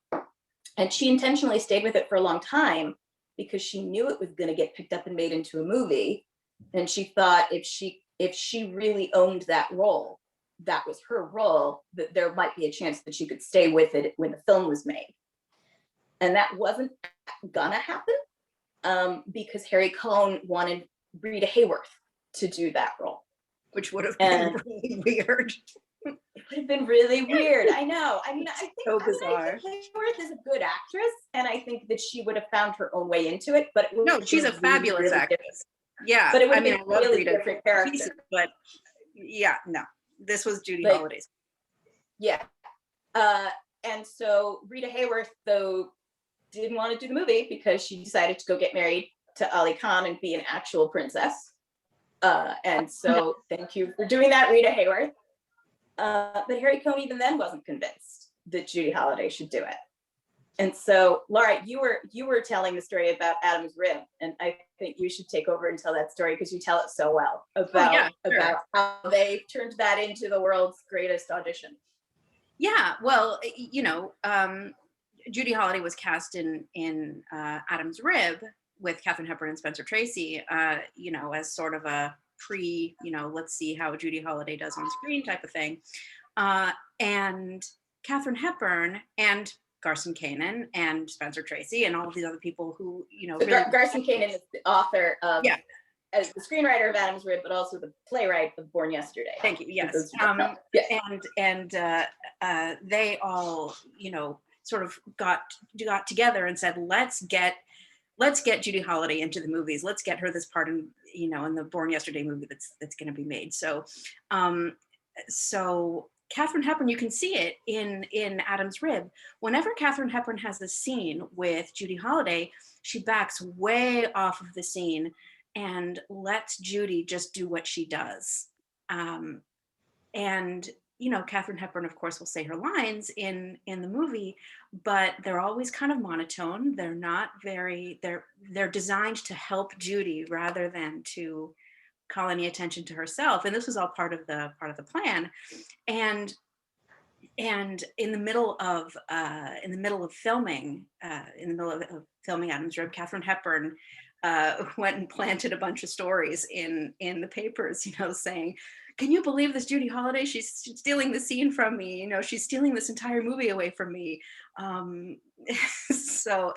And she intentionally stayed with it for a long time because she knew it was going to get picked up and made into a movie. And she thought if she really owned that role, that was her role, that there might be a chance that she could stay with it when the film was made. And that wasn't gonna happen because Harry Cohn wanted Rita Hayworth to do that role.
Which would have been really weird.
It would have been really weird. I know. I think
so bizarre.
I think Hayworth is a good actress, and I think that she would have found her own way into it. But
she's a fabulous
really
actress.
Different.
Yeah,
but it would
I
have been a really different character.
Pieces, but yeah, no, this was Judy Holliday's.
Yeah, and so Rita Hayworth, though, didn't want to do the movie because she decided to go get married to Ali Khan and be an actual princess. And so thank you for doing that, Rita Hayworth. But Harry Cohn even then wasn't convinced that Judy Holliday should do it. And so, Lara, you were telling the story about Adam's Rib, and I think you should take over and tell that story because you tell it so well about how they turned that into the world's greatest audition.
Yeah, well, Judy Holliday was cast in Adam's Rib with Katharine Hepburn and Spencer Tracy, as sort of a let's see how Judy Holliday does on screen type of thing. And Katharine Hepburn and Garson Kanin and Spencer Tracy and all of these other people who,
So really Garson Kanin is the author of, as the screenwriter of Adam's Rib, but also the playwright of Born Yesterday.
Thank you. Yes. And they all, sort of got together and said, let's get Judy Holliday into the movies. Let's get her this part in the Born Yesterday movie that's going to be made. So, Katharine Hepburn, you can see it in Adam's Rib. Whenever Katharine Hepburn has a scene with Judy Holliday, she backs way off of the scene and lets Judy just do what she does. And Katharine Hepburn, of course, will say her lines in the movie, but they're always kind of monotone. They're not very. They're designed to help Judy rather than to call any attention to herself. And this was all part of the plan. And in the middle of filming Adam's Rib, Katharine Hepburn went and planted a bunch of stories in the papers, saying, can you believe this Judy Holliday? She's stealing the scene from me. She's stealing this entire movie away from me. So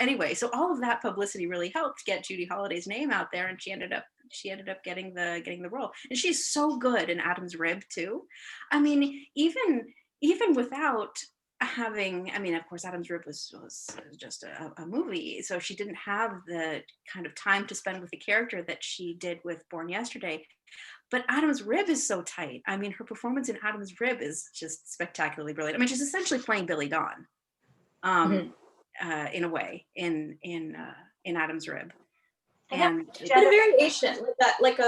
all of that publicity really helped get Judy Holliday's name out there, and she ended up getting the role. And she's so good in Adam's Rib too. I mean, even without having, of course, Adam's Rib was just a movie, so she didn't have the kind of time to spend with the character that she did with Born Yesterday. But Adam's Rib is so tight. Her performance in Adam's Rib is just spectacularly brilliant. She's essentially playing Billy Dawn, in a way, in Adam's Rib. And
but a variation, like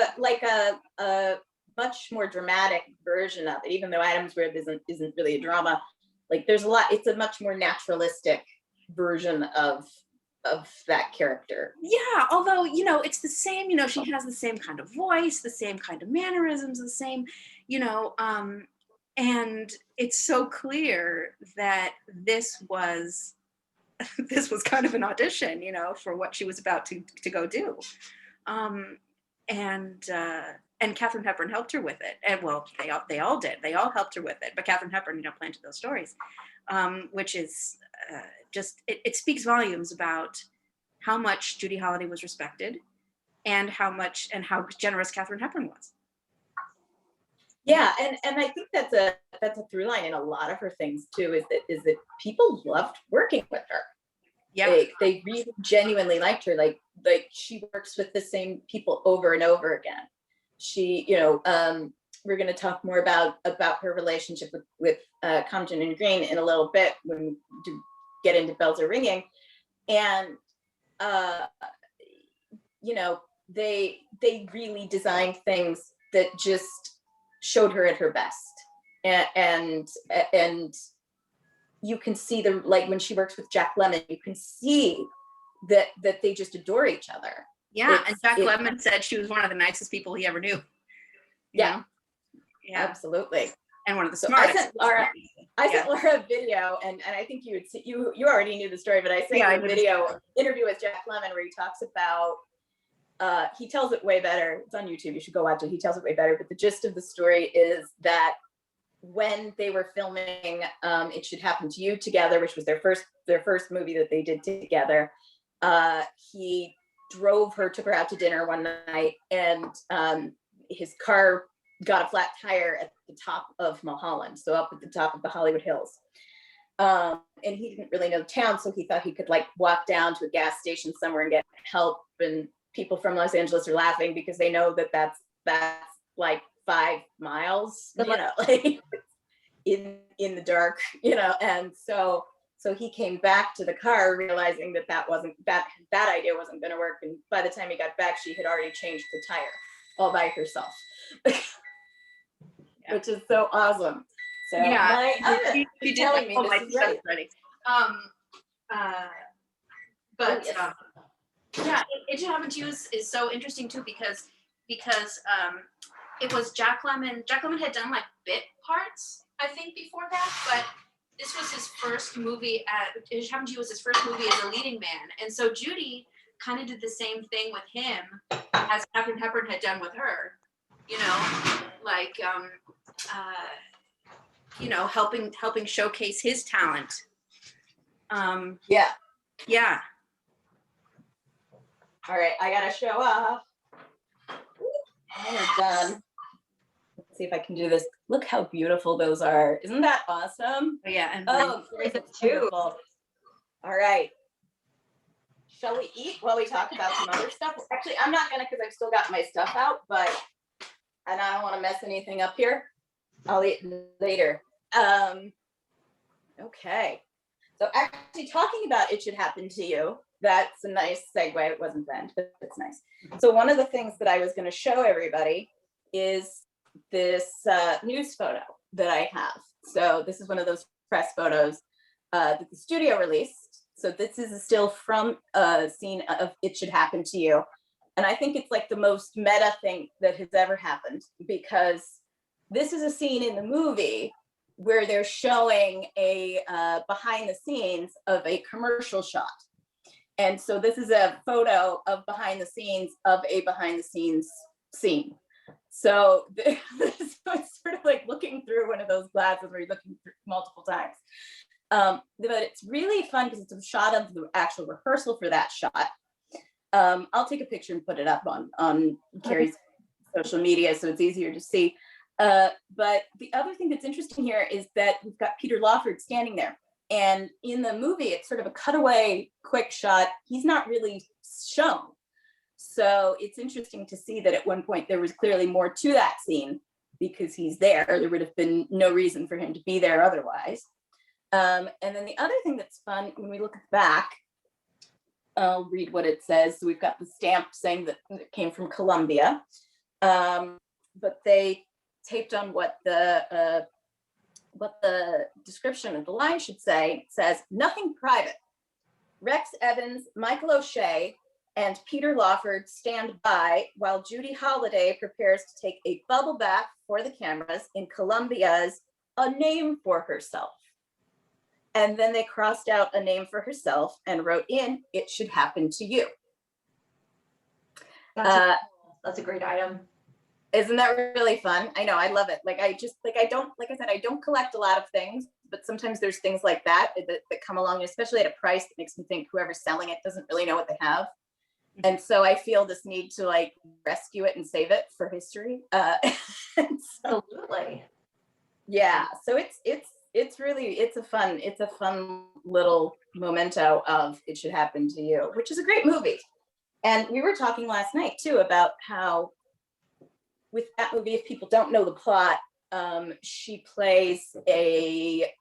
a much more dramatic version of it. Even though Adam's Rib isn't really a drama, like there's a lot. It's a much more naturalistic version of that character.
Yeah, although it's the same. She has the same kind of voice, the same kind of mannerisms, the same, and it's so clear that this was kind of an audition, for what she was about to go do. And Katharine Hepburn helped her with it. And well, they all did. They all helped her with it. But Katharine Hepburn, planted those stories, which is just it speaks volumes about how much Judy Holliday was respected, and how generous Katharine Hepburn was.
Yeah, and I think that's a through line in a lot of her things too, is that people loved working with her.
Yeah,
they really genuinely liked her. Like she works with the same people over and over again. She, we're going to talk more about her relationship with Compton and Green in a little bit when we do get into Bells Are Ringing, and they really designed things that just showed her at her best, and you can see like when she works with Jack Lemmon, you can see that they just adore each other.
Yeah, and Jack Lemmon said she was one of the nicest people he ever knew.
Yeah, absolutely.
And one of the smartest.
I sent Lara a video, and I think you already knew the story, but I sent you a video interview with Jack Lemmon where he talks about. He tells it way better. It's on YouTube. You should go watch it. He tells it way better. But the gist of the story is that when they were filming It Should Happen to You together, which was their first movie that they did together, he took her out to dinner one night, and his car got a flat tire at the top of Mulholland, so up at the top of the Hollywood Hills. And he didn't really know the town, so he thought he could like walk down to a gas station somewhere and get help. And people from Los Angeles are laughing because they know that that's like 5 miles, like in the dark, and so he came back to the car realizing that idea wasn't going to work. And by the time he got back, she had already changed the tire all by herself. Which is so awesome. So
yeah,
she's telling me this is right.
Ready. Yeah, It Should Happen to You is so interesting too, because it was Jack Lemmon. Jack Lemmon had done like bit parts, I think, before that, but this was his first movie. It Should Happen to You was his first movie as a leading man, and so Judy kind of did the same thing with him as Katharine Hepburn had done with her. Helping showcase his talent. Yeah.
All right, I gotta show off. And we're done. Let's see if I can do this. Look how beautiful those are. Isn't that awesome?
Yeah. And
it's beautiful. All right. Shall we eat while we talk about some other stuff? Actually, I'm not gonna, because I've still got my stuff out, and I don't want to mess anything up here. I'll eat later. Okay. So actually talking about It Should Happen to You, that's a nice segue. It wasn't planned, but it's nice. So one of the things that I was going to show everybody is this news photo that I have. So this is one of those press photos that the studio released. So this is a still from a scene of It Should Happen to You. And I think it's like the most meta thing that has ever happened, because this is a scene in the movie where they're showing a behind the scenes of a commercial shot. And so this is a photo of behind the scenes of a behind the scenes scene. So it's sort of like looking through one of those glasses where you're looking through multiple times. But it's really fun because it's a shot of the actual rehearsal for that shot. I'll take a picture and put it up on Carrie's social media so it's easier to see. But the other thing that's interesting here is that we've got Peter Lawford standing there. And in the movie, it's sort of a cutaway, quick shot. He's not really shown. So it's interesting to see that at one point there was clearly more to that scene because he's there. There would have been no reason for him to be there otherwise. And then the other thing that's fun, when we look at the back, I'll read what it says. So we've got the stamp saying that it came from Columbia, but they taped on what the description of the line should say. It says, "Nothing private. Rex Evans, Michael O'Shea, and Peter Lawford stand by while Judy Holliday prepares to take a bubble bath for the cameras in Columbia's A Name for Herself." And then they crossed out a name for herself and wrote in, "It Should Happen to You."
That's a great item.
Isn't that really fun? I know, I love it. I said, I don't collect a lot of things, but sometimes there's things like that come along, especially at a price that makes me think whoever's selling it doesn't really know what they have. And so I feel this need to like rescue it and save it for history.
Absolutely.
Yeah, so it's a fun little memento of It Should Happen to You, which is a great movie. And we were talking last night too about how with that movie, if people don't know the plot, she plays a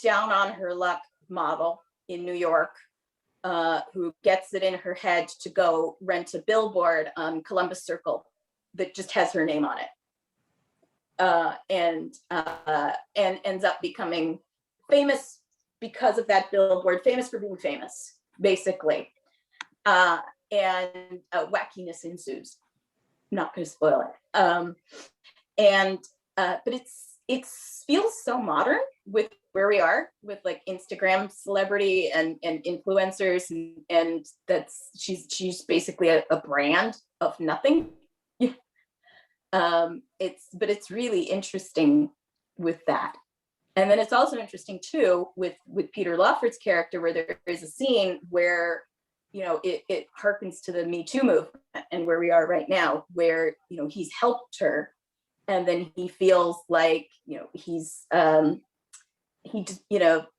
down on her luck model in New York who gets it in her head to go rent a billboard on Columbus Circle that just has her name on it. And ends up becoming famous because of that billboard, famous for being famous, basically. And wackiness ensues. Not going to spoil it. But it feels so modern with where we are with like Instagram celebrity and influencers, and that's she's basically a brand of nothing. It's really interesting with that. And then it's also interesting too with Peter Lawford's character, where there is a scene where, you know, it harkens to the Me Too movement and where we are right now, where, you know, he's helped her, and then he feels like, you know,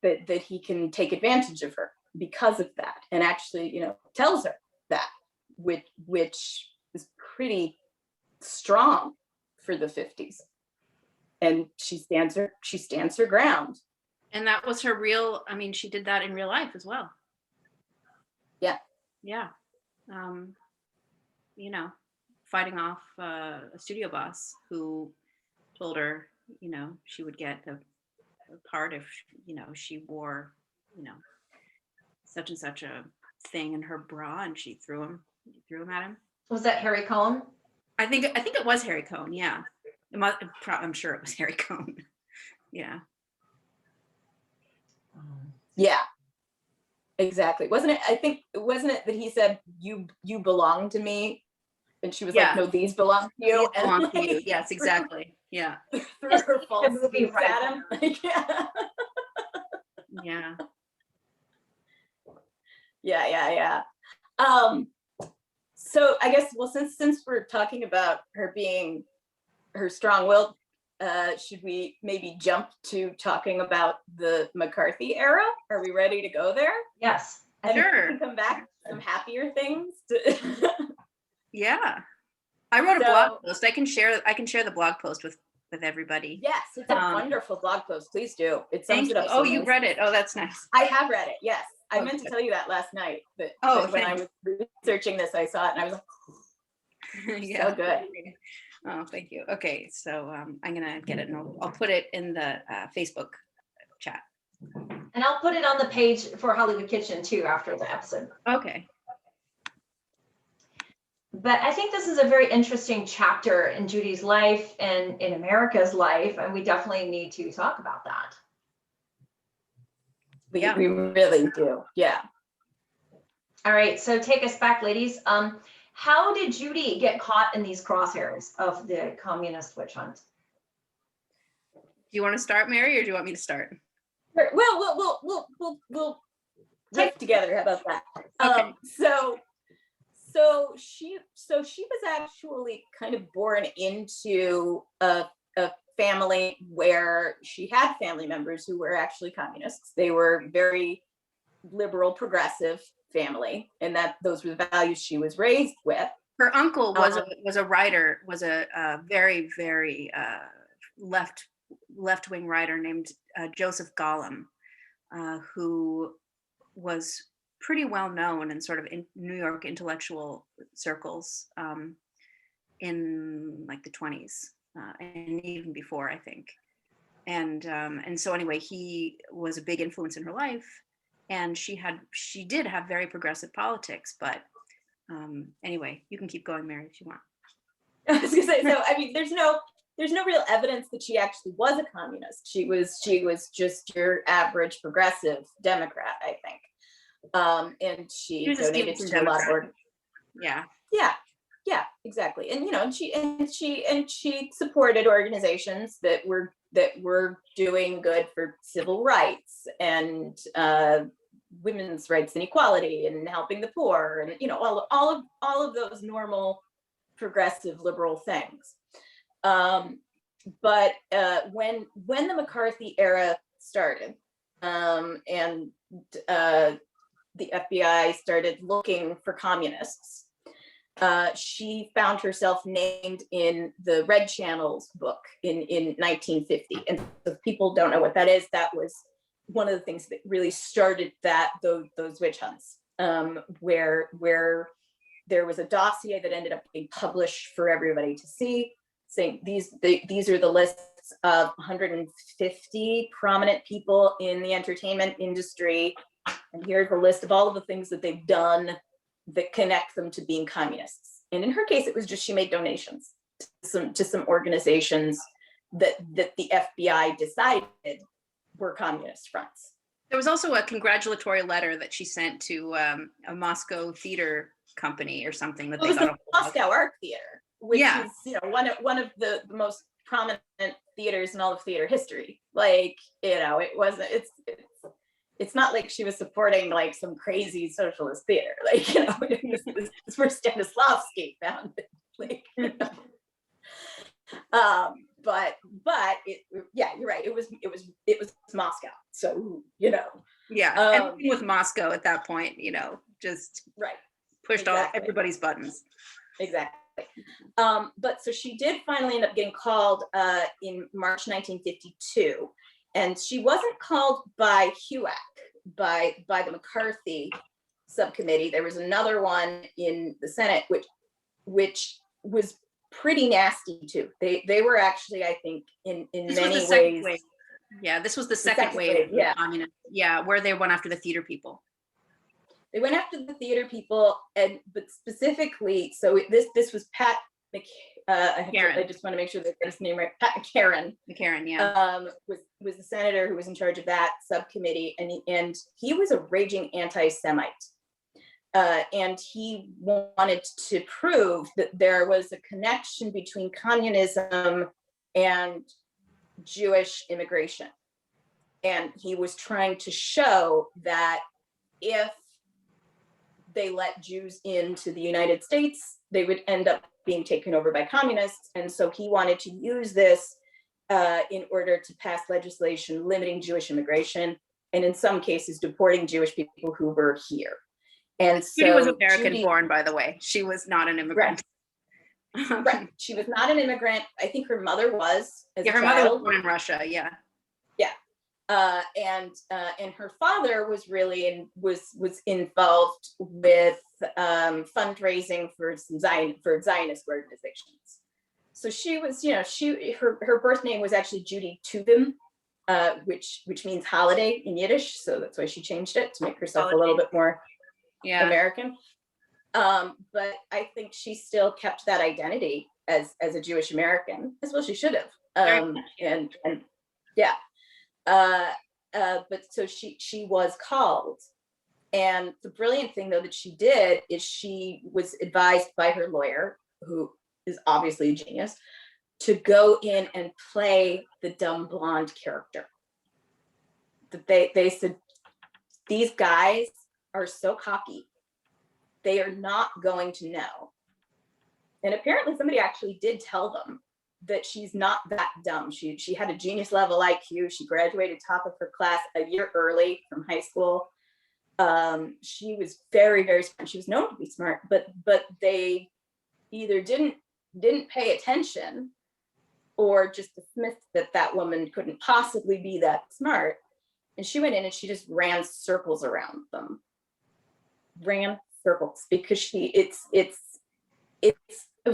that he can take advantage of her because of that, and actually, you know, tells her that, which is pretty strong for the 50s, and she stands her ground.
And that was her real, I mean, she did that in real life as well. Yeah. You know, fighting off a studio boss who told her, you know, she would get a part if, you know, she wore, you know, such and such a thing in her bra, and she threw him at him.
Was that Harry Cohn?
I think it was Harry Cohn. Yeah, I'm sure it was Harry Cohn. Yeah.
Yeah. Exactly. Wasn't it that he said, you belong to me? And she was like, no, these belong to you.
These belong to you. Yes, exactly. Yeah.
Threw her false
movie right
at him. Like,
Yeah.
Yeah. So I guess, well, since we're talking about her being her strong-willed, should we maybe jump to talking about the McCarthy era? Are we ready to go there?
Yes.
And
Sure.
we can come back to some happier things.
Yeah. I wrote a blog post. I can share the blog post with everybody.
Yes, it's a wonderful blog post. Please do. It sums it up.
Oh, you read it. Oh, that's nice.
I have read it. Yes. I meant to tell you that last night, but when I was researching this, I saw it and I was like,
yeah.
So good.
Oh, thank you. Okay, so I'm gonna get it and I'll put it in the Facebook chat.
And I'll put it on the page for Hollywood Kitchen too after the episode.
Okay.
But I think this is a very interesting chapter in Judy's life and in America's life, and we definitely need to talk about that.
We really do. Yeah.
All right, so take us back, ladies. How did Judy get caught in these crosshairs of the communist witch hunt?
Do you want to start, Mary, or do you want me to start?
Well, we'll take together. How about that?
Okay.
So she was actually kind of born into a family where she had family members who were actually communists. They were very liberal, progressive family, and that those were the values she was raised with.
Her uncle was a writer, was a very, very left-wing writer named Joseph Gollum, who was pretty well known in sort of in New York intellectual circles in like the 20s and even before, I think. And so anyway, he was a big influence in her life, and she did have very progressive politics. But anyway, you can keep going, Mary, if you want.
I was gonna say, so I mean, there's no real evidence that she actually was a communist. She was just your average progressive Democrat, I think. And she donated to the law board. Yeah, exactly. And you know, and she supported organizations that were that were doing good for civil rights and women's rights and equality and helping the poor and, you know, all of those normal progressive liberal things. But when the McCarthy era started, and the FBI started looking for communists, she found herself named in the Red Channels book in 1950. And if people don't know what that is, that was one of the things that really started those witch hunts, where there was a dossier that ended up being published for everybody to see, saying these are the lists of 150 prominent people in the entertainment industry, and here's a list of all of the things that they've done that connect them to being communists. And in her case, it was just she made donations to some organizations that the FBI decided were communist fronts.
There was also a congratulatory letter that she sent to a Moscow theater company or something that
It was the Moscow Art Theater, which is, you know, one of the most prominent theaters in all of theater history. Like, you know, it's not like she was supporting like some crazy socialist theater. Like, you know, it's where Stanislavski found it. Like, you know. But yeah, you're right. It was Moscow. So, you know.
Yeah, everything with Moscow at that point, you know, just pushed all everybody's buttons.
Exactly. But so she did finally end up getting called in March 1952, and she wasn't called by HUAC, by the McCarthy subcommittee. There was another one in the Senate, which was pretty nasty too. They were actually, I think, in many ways.
Wave. Yeah, this was the second wave.
Yeah.
Yeah, where they went after the theater people.
They went after the theater people, but specifically, so this was Pat I just want to make sure that I get his name right. Pat McCarran.
Yeah.
Was the senator who was in charge of that subcommittee, and he was a raging anti-Semite. And he wanted to prove that there was a connection between communism and Jewish immigration. And he was trying to show that if they let Jews into the United States, they would end up being taken over by communists. And so he wanted to use this in order to pass legislation limiting Jewish immigration, and in some cases deporting Jewish people who were here. And so
Judy was American born, by the way. She was not an immigrant.
Right. She was not an immigrant. I think her mother was.
Her mother was born in Russia. Yeah.
Yeah. And her father was really was involved with fundraising for Zionist organizations. So she was, you know, her birth name was actually Judy Tubin, which means holiday in Yiddish. So that's why she changed it to make herself a little bit more American. But I think she still kept that identity as a Jewish American, as well she should have. And yeah. But so she was called. And the brilliant thing though that she did is she was advised by her lawyer, who is obviously a genius, to go in and play the dumb blonde character. That they said, these guys are so cocky, they are not going to know. And apparently somebody actually did tell them that she's not that dumb. She had a genius level IQ. She graduated top of her class a year early from high school. She was very, very smart. She was known to be smart, but they either didn't pay attention or just dismissed that woman couldn't possibly be that smart. And she went in and she just ran circles around them. Ran circles because I'm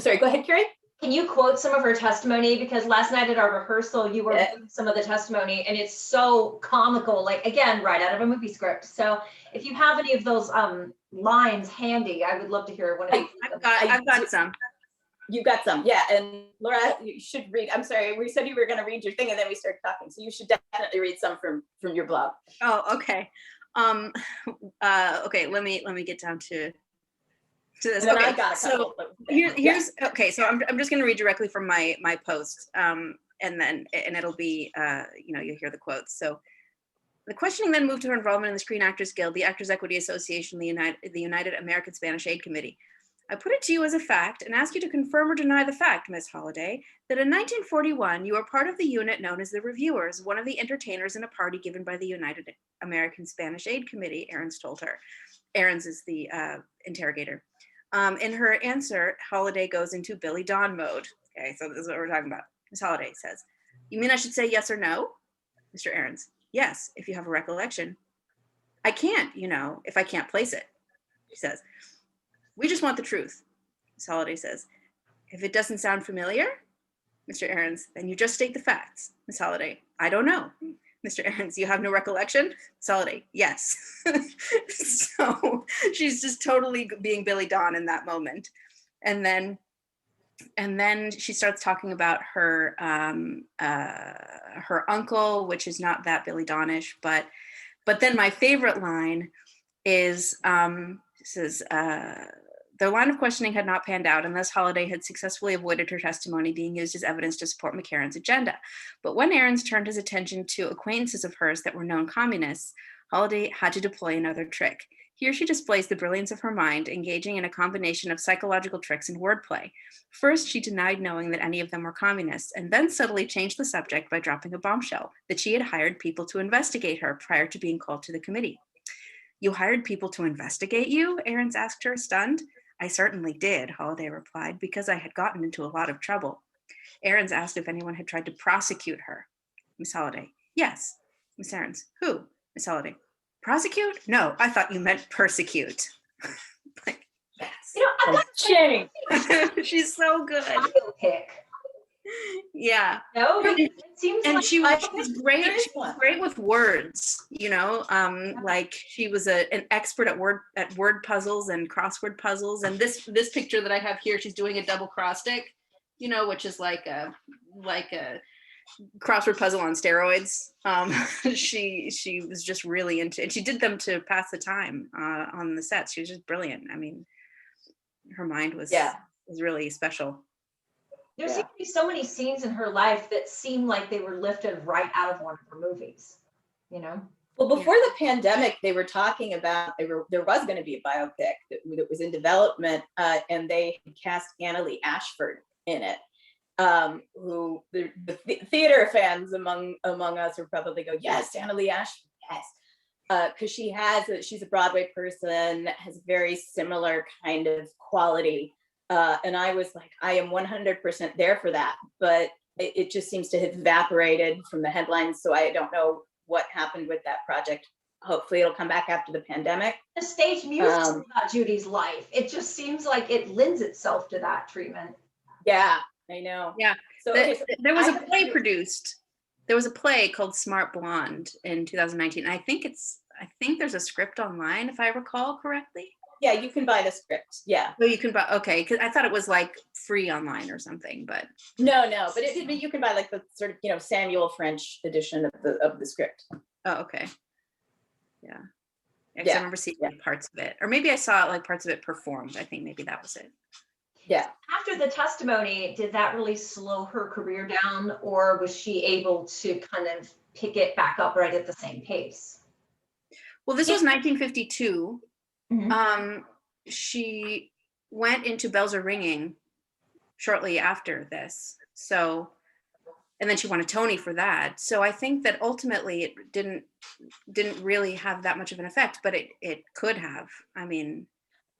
sorry, go ahead, Carrie.
Can you quote some of her testimony? Because last night at our rehearsal, you were reading some of the testimony, and it's so comical, like, again, right out of a movie script. So if you have any of those lines handy, I would love to hear one of these.
I've got some.
You've got some, yeah. And Laura, you should read. I'm sorry, we said you were going to read your thing, and then we started talking. So you should definitely read some from your blog.
Oh, okay. Okay, let me get down to this.
Okay,
I
got
so here's okay. So I'm just going to read directly from my post. and it'll be, you'll hear the quotes. So the questioning then moved to her involvement in the Screen Actors Guild, the Actors Equity Association, the United American Spanish Aid Committee. I put it to you as a fact and ask you to confirm or deny the fact, Ms. Holliday, that in 1941, you were part of the unit known as the Reviewers, one of the entertainers in a party given by the United American Spanish Aid Committee, Ahrens told her. Ahrens is the interrogator. In her answer, Holliday goes into Billy Dawn mode. Okay, so this is what we're talking about. Ms. Holliday says, you mean I should say yes or no? Mr. Ahrens, yes, if you have a recollection. I can't, if I can't place it, she says. We just want the truth, Ms. Holliday says. If it doesn't sound familiar, Mr. Ahrens, then you just state the facts. Ms. Holliday, I don't know. Mr. Ahrens, you have no recollection? Ms. Holliday, yes. So she's just totally being Billy Dawn in that moment. And then she starts talking about her her uncle, which is not that Billy Dawnish, but then my favorite line is, says, their line of questioning had not panned out, and thus Holliday had successfully avoided her testimony being used as evidence to support McCarran's agenda. But when Ahrens turned his attention to acquaintances of hers that were known communists, Holliday had to deploy another trick. Here she displays the brilliance of her mind, engaging in a combination of psychological tricks and wordplay. First, she denied knowing that any of them were communists, and then subtly changed the subject by dropping a bombshell, that she had hired people to investigate her prior to being called to the committee. You hired people to investigate you? Ahrens asked her, stunned. I certainly did, Holliday replied, because I had gotten into a lot of trouble. Ahrens asked if anyone had tried to prosecute her. Miss Holliday, yes. Miss Ahrens, who? Miss Holliday, prosecute? No, I thought you meant persecute. Like, yes.
I'm not
Channing.
She's so good.
biopic.
Yeah.
No, it seems
And
like
she was great. She was great with words, like she was an expert at word puzzles and crossword puzzles. And this picture that I have here, she's doing a double cross stick, which is like a crossword puzzle on steroids. She was just really into, and she did them to pass the time on the sets. She was just brilliant. I mean, her mind was really special.
there seem to be so many scenes in her life that seem like they were lifted right out of one of her movies,
Well, before the pandemic, they were talking about there was going to be a biopic that was in development, and they cast Annalee Ashford in it. Who the theater fans among us would probably go, yes, Annalee Ashford, yes, because she's a Broadway person, has very similar kind of quality. And I was like, I am 100% there for that, but it just seems to have evaporated from the headlines. So I don't know what happened with that project. Hopefully it'll come back after the pandemic.
The stage musical about Judy's life, it just seems like it lends itself to that treatment.
Yeah, I know.
Yeah.
So
there was a play produced. There was a play called Smart Blonde in 2019. I think there's a script online, if I recall correctly.
Yeah, you can buy the script. Yeah.
So you can buy, okay, because I thought it was like free online or something, but
no, but you can buy like the sort of Samuel French edition of the script.
Oh, okay. Yeah. I remember seeing parts of it, or maybe I saw like parts of it performed. I think maybe that was it.
Yeah.
After the testimony, did that really slow her career down, or was she able to kind of pick it back up right at the same pace?
Well, this was 1952.
Mm-hmm.
She went into Bells Are Ringing shortly after this. So, and then she won a Tony for that. So I think that ultimately it didn't really have that much of an effect, but it could have. I mean,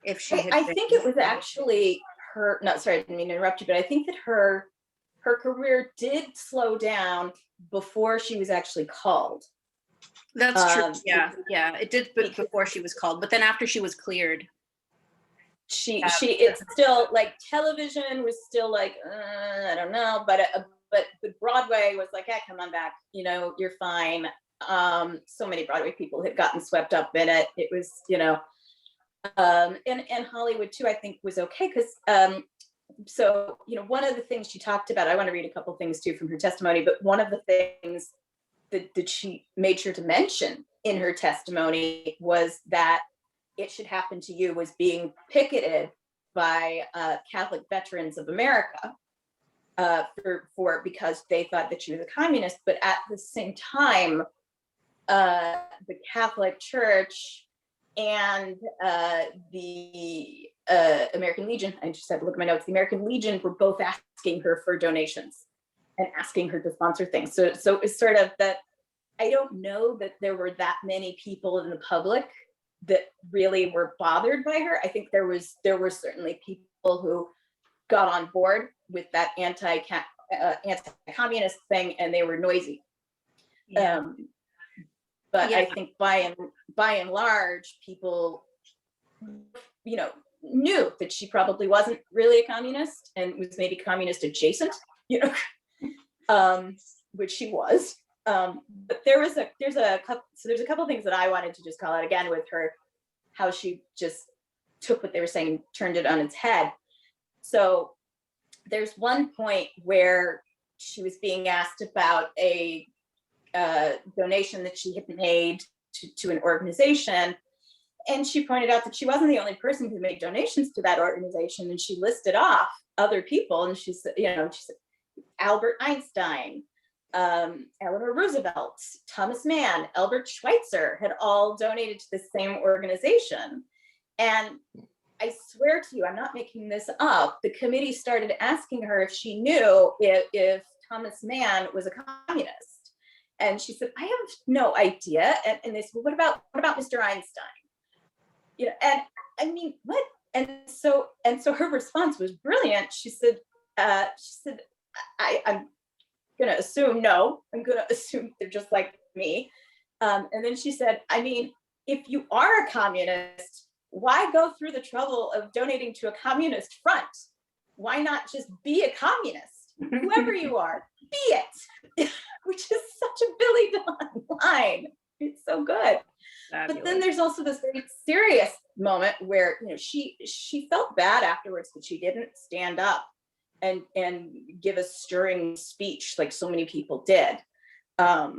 if she had
I think it was actually her, no, sorry, I didn't mean to interrupt you, but I think that her career did slow down before she was actually called.
That's true. Yeah, it did before she was called, but then after she was cleared, it's still like television was still like I don't know, but Broadway was like, come on back, you're fine. So many Broadway people had gotten swept up in it. It was, and Hollywood too, I think was okay because so one of the things she talked about, I want to read a couple things too from her testimony, but one of the things that she made sure to mention in her testimony was that It Should Happen to You was being picketed by Catholic Veterans of America.
because they thought that she was a communist. But at the same time, the Catholic Church and the American Legion, I just had to look at my notes, the American Legion were both asking her for donations and asking her to sponsor things. So it's sort of that, I don't know that there were that many people in the public that really were bothered by her. I think there were certainly people who got on board with that anti-communist thing, and they were noisy.
Yeah.
But I think by and large, people, knew that she probably wasn't really a communist and was maybe communist adjacent, which she was. But there's a couple things that I wanted to just call out again with her, how she just took what they were saying and turned it on its head. So there's one point where she was being asked about a donation that she had made to an organization. And she pointed out that she wasn't the only person who made donations to that organization. And she listed off other people. And she said, Albert Einstein, Eleanor Roosevelt, Thomas Mann, Albert Schweitzer had all donated to the same organization. And I swear to you, I'm not making this up. The committee started asking her if she knew if Thomas Mann was a communist. And she said, I have no idea. And they said, well, what about Mr. Einstein? And I mean, what? And so her response was brilliant. She said, I'm gonna assume no. I'm gonna assume they're just like me. And then she said, I mean, if you are a communist, why go through the trouble of donating to a communist front? Why not just be a communist? Whoever you are, be it. Which is such a Billy Dawn line. It's so good. Fabulous. But then there's also this very serious moment where she felt bad afterwards that she didn't stand up and give a stirring speech like so many people did. But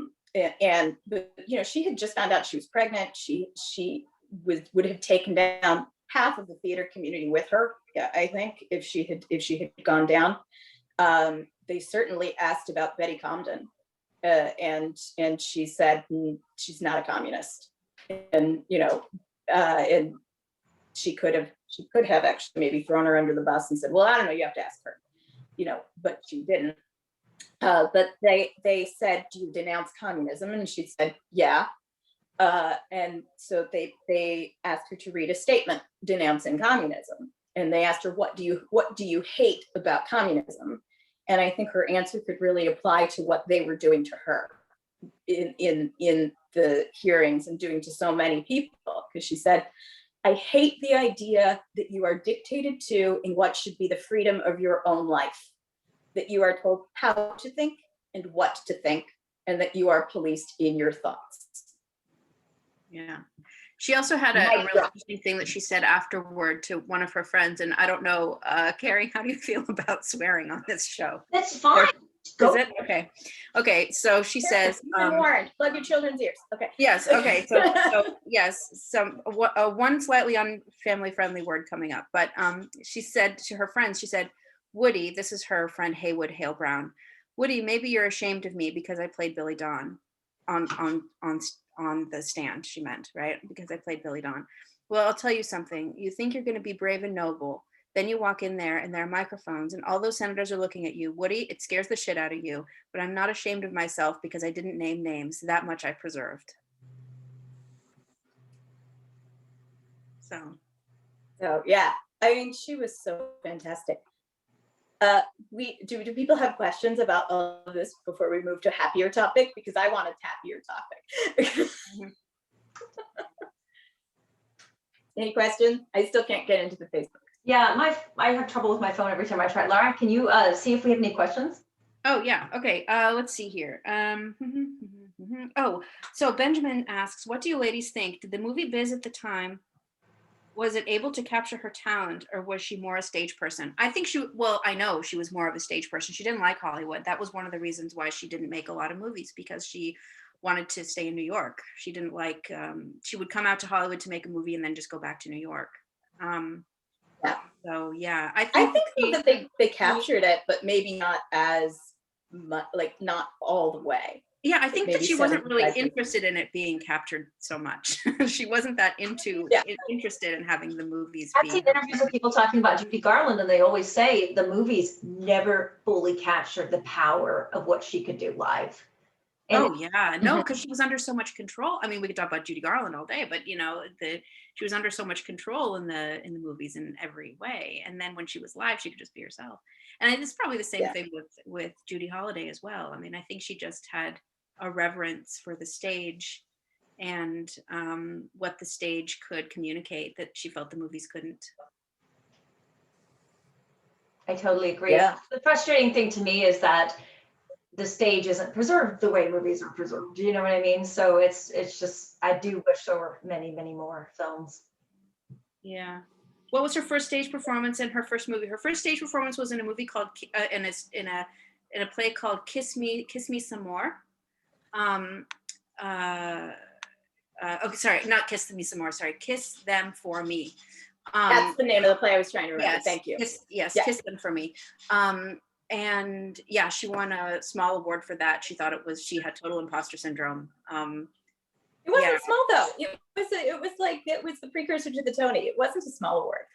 she had just found out she was pregnant. She would have taken down half of the theater community with her. Yeah, I think if she had gone down. They certainly asked about Betty Comden, and she said she's not a communist, and and she could have actually maybe thrown her under the bus and said, well, I don't know, you have to ask her, but she didn't. But they said, do you denounce communism? And she said, yeah. And so they asked her to read a statement denouncing communism, and they asked her, what do you hate about communism? And I think her answer could really apply to what they were doing to her in the hearings and doing to so many people. Because she said, I hate the idea that you are dictated to in what should be the freedom of your own life, that you are told how to think and what to think, and that you are policed in your thoughts.
Yeah. She also had a really interesting thing that she said afterward to one of her friends. And I don't know, Carrie, how do you feel about swearing on this show?
That's fine.
Is it? Okay. Okay. So she says,
warned. Plug your children's ears. Okay.
Yes. Okay. So yes, one slightly unfamily friendly word coming up, but she said to her friends, she said, Woody, this is her friend Haywood Hale Brown. Woody, maybe you're ashamed of me because I played Billy Dawn on the stand, she meant, right? Because I played Billy Dawn. Well, I'll tell you something. You think you're going to be brave and noble. Then you walk in there and there are microphones and all those senators are looking at you. Woody, it scares the shit out of you, but I'm not ashamed of myself because I didn't name names. That much I preserved. So
yeah, I mean, she was so fantastic. Do people have questions about all of this before we move to a happier topic? Because I want a happier topic. Any questions? I still can't get into the Facebook.
Yeah, I have trouble with my phone every time I try. Lara, can you see if we have any questions?
Oh yeah, okay. Let's see here. Oh, so Benjamin asks, what do you ladies think? Did the movie biz at the time, was it able to capture her talent, or was she more a stage person? I think I know she was more of a stage person. She didn't like Hollywood. That was one of the reasons why she didn't make a lot of movies, because she wanted to stay in New York. She didn't like, she would come out to Hollywood to make a movie and then just go back to New York.
Yeah,
So yeah, I
I
think
think that they captured it, but maybe not as much, like not all the way.
yeah, I think that
Maybe
she wasn't really
75%.
interested in it being captured so much. She wasn't that interested in having the movies
I've
be.
seen interviews with people talking about Judy Garland, and they always say the movies never fully captured the power of what she could do live. And
Oh yeah, no, because she was under so much control. I mean, we could talk about Judy Garland all day, but you know, she was under so much control in the movies in every way. And then when she was live, she could just be herself. And it's probably the same thing with Judy Holliday as well. I mean, I think she just had a reverence for the stage and what the stage could communicate that she felt the movies couldn't.
I totally agree.
Yeah.
The frustrating thing to me is that the stage isn't preserved the way movies are preserved. Do you know what I mean? So it's just, I do wish there were many, many more films.
Yeah. What was her first stage performance in her first movie? Her first stage performance was in a movie called in a play called Kiss Me Some More. Okay, sorry, not Kiss Me Some More. Sorry, Kiss Them For Me.
That's the name of the play I was trying to remember.
Yes,
Thank you.
Kiss Them For Me. And yeah, she won a small award for that. She thought she had total imposter syndrome.
It wasn't small though. It was the precursor to the Tony. It wasn't a small award.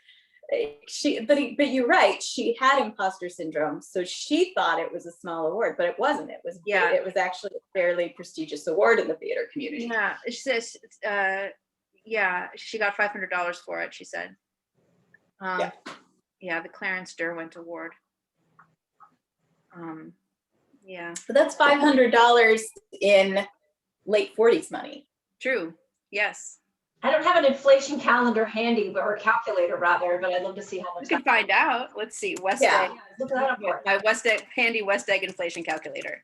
But you're right. She had imposter syndrome, so she thought it was a small award, but it wasn't. It was actually a fairly prestigious award in the theater community.
Yeah, she says, she got $500 for it. She said, the Clarence Derwent Award.
So that's $500 in late 40s money.
True. Yes.
I don't have an inflation calendar handy, or a calculator rather, but I'd love to see how much.
We can find out. Let's see. West Egg.
Look that up.
My handy West Egg inflation calculator.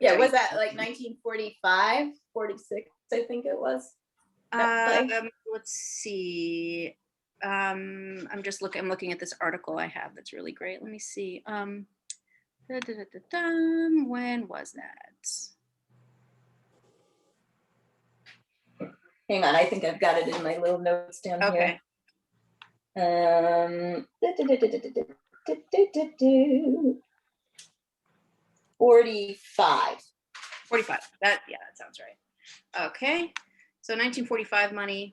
Yeah, was that like 1945, 46? I think it was.
Let's see. I'm looking at this article I have that's really great. Let me see. When was that?
Hang on, I think I've got it in my little notes down here.
Okay.
45.
45. That sounds right. Okay. So 1945 money.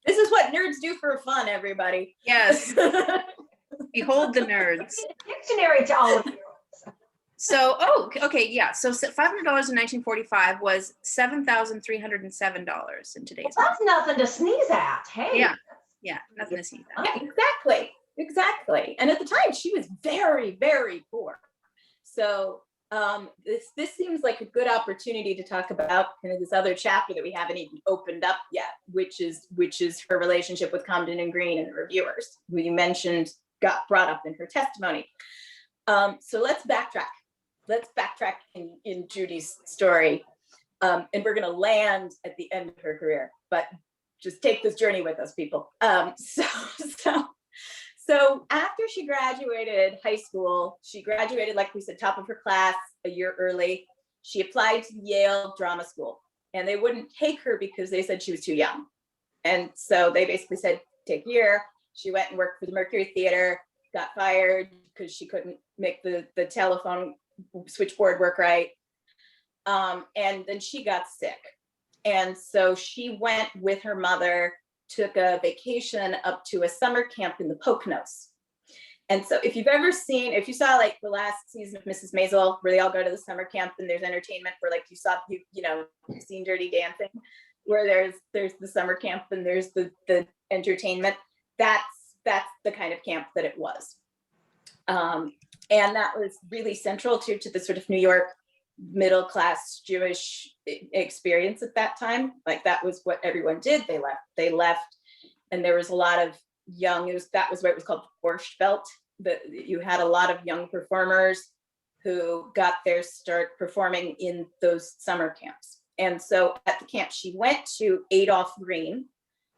This is what nerds do for fun, everybody.
Yes. Behold the nerds.
Dictionary to all of you.
So, okay, yeah. So $500 in 1945 was $7,307 in today's.
Well, that's nothing to sneeze at. Hey.
Yeah, nothing to sneeze at.
Yeah, exactly. And at the time, she was very, very poor. So this seems like a good opportunity to talk about kind of this other chapter that we haven't even opened up yet, which is her relationship with Comden and Green and the reviewers, who you mentioned got brought up in her testimony. So let's backtrack. Let's backtrack in Judy's story. And we're going to land at the end of her career, but just take this journey with us, people. So after she graduated high school, she graduated, like we said, top of her class a year early. She applied to Yale Drama School, and they wouldn't take her because they said she was too young. And so they basically said, take a year. She went and worked for the Mercury Theater, got fired because she couldn't make the telephone switchboard work right. And then she got sick. And so she went with her mother, took a vacation up to a summer camp in the Poconos. And so if you saw like the last season of Mrs. Maisel, where they all go to the summer camp and there's entertainment, where like you've seen Dirty Dancing, where there's the summer camp and there's the entertainment. That's the kind of camp that it was. And that was really central to the sort of New York middle class Jewish experience at that time. Like that was what everyone did. They left, and there was a lot of that was where it was called Borscht Belt. That you had a lot of young performers who got their start performing in those summer camps. And so at the camp she went to, Adolph Green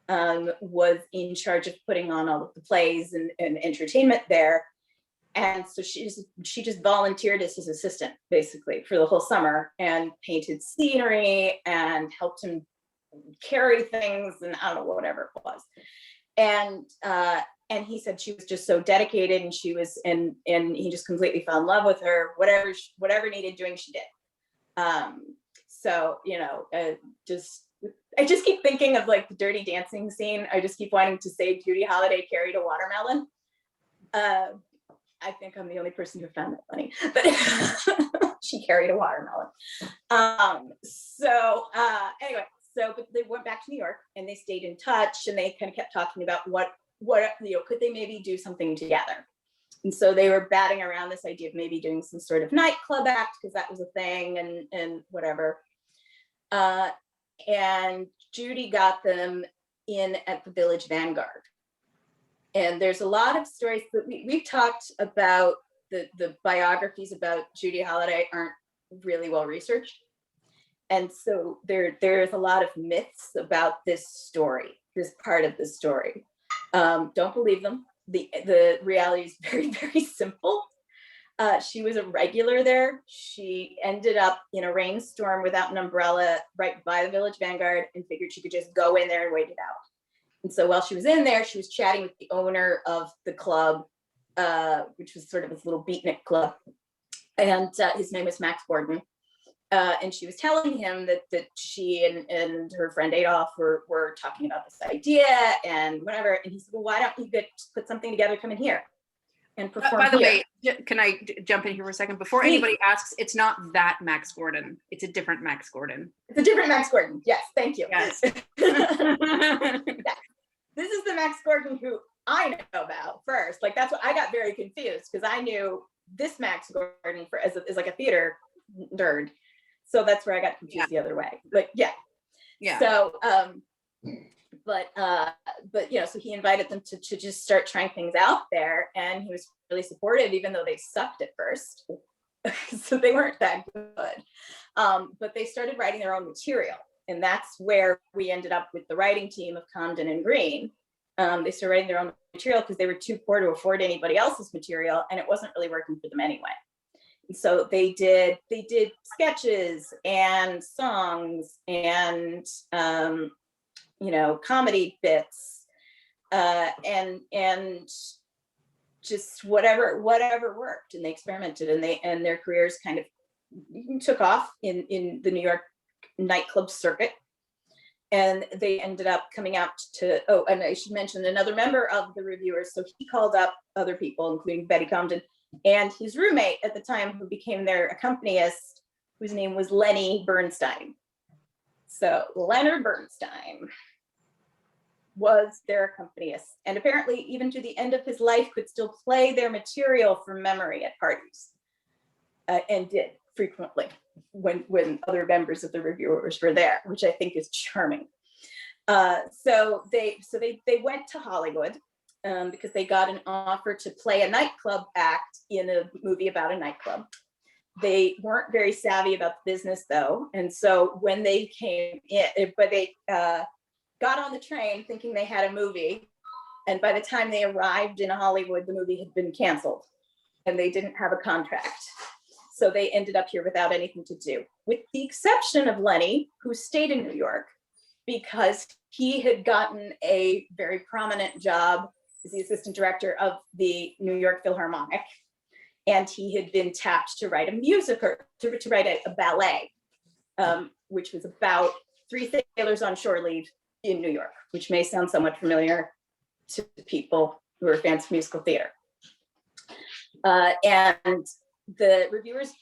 was in charge of putting on all of the plays and entertainment there. And so she just volunteered as his assistant basically for the whole summer, and painted scenery and helped him carry things and I don't know, whatever it was. And he said she was just so dedicated, and she was, and he just completely fell in love with her. Whatever needed doing, she did. So, you know, I just keep thinking of like the Dirty Dancing scene. I just keep wanting to say Judy Holliday carried a watermelon. I think I'm the only person who found that funny, but she carried a watermelon. Anyway, but they went back to New York and they stayed in touch, and they kind of kept talking about what, you know, could they maybe do something together? And so they were batting around this idea of maybe doing some sort of nightclub act, because that was a thing, and whatever. And Judy got them in at the Village Vanguard. And there's a lot of stories that we've talked about. The biographies about Judy Holliday aren't really well researched. And so there's a lot of myths about this story, this part of the story. Don't believe them. The reality is very, very simple. She was a regular there. She ended up in a rainstorm without an umbrella right by the Village Vanguard, and figured she could just go in there and wait it out. And so while she was in there, she was chatting with the owner of the club, which was sort of this little beatnik club. And his name was Max Gordon. And she was telling him that she and her friend Adolph were talking about this idea and whatever. And he said, well, why don't you put something together, come in here and perform.
By the
way,
can I jump in here for a second? Before anybody asks, it's not that Max Gordon. It's a different Max Gordon.
It's a different Max Gordon. Yes, thank you.
Yes.
This is the Max Gordon who I know about first. Like, that's what I got very confused, because I knew this Max Gordon as like a theater nerd. So that's where I got confused the other way. But yeah. So, but you know, so he invited them to just start trying things out there, and he was really supportive, even though they sucked at first. So they weren't that good. But they started writing their own material, and that's where we ended up with the writing team of Comden and Green. They started writing their own material because they were too poor to afford anybody else's material, and it wasn't really working for them anyway. So they did sketches and songs and you know, comedy bits, and just whatever worked, and they experimented, and their careers kind of took off in the New York nightclub circuit. And they ended up coming out to, and I should mention another member of the reviewers. So he called up other people, including Betty Comden, and his roommate at the time, who became their accompanist, whose name was Lenny Bernstein. So Leonard Bernstein was their accompanist, and apparently even to the end of his life could still play their material from memory at parties, and did frequently when other members of the reviewers were there, which I think is charming. So they went to Hollywood because they got an offer to play a nightclub act in a movie about a nightclub. They weren't very savvy about the business, though, and so when they came in, but they got on the train thinking they had a movie, and by the time they arrived in Hollywood, the movie had been canceled, and they didn't have a contract. So they ended up here without anything to do, with the exception of Lenny, who stayed in New York because he had gotten a very prominent job as the assistant director of the New York Philharmonic. And he had been tapped to write a musical, to write a ballet, which was about 3 sailors on shore leave in New York, which may sound somewhat familiar to people who are fans of musical theater. And the reviewers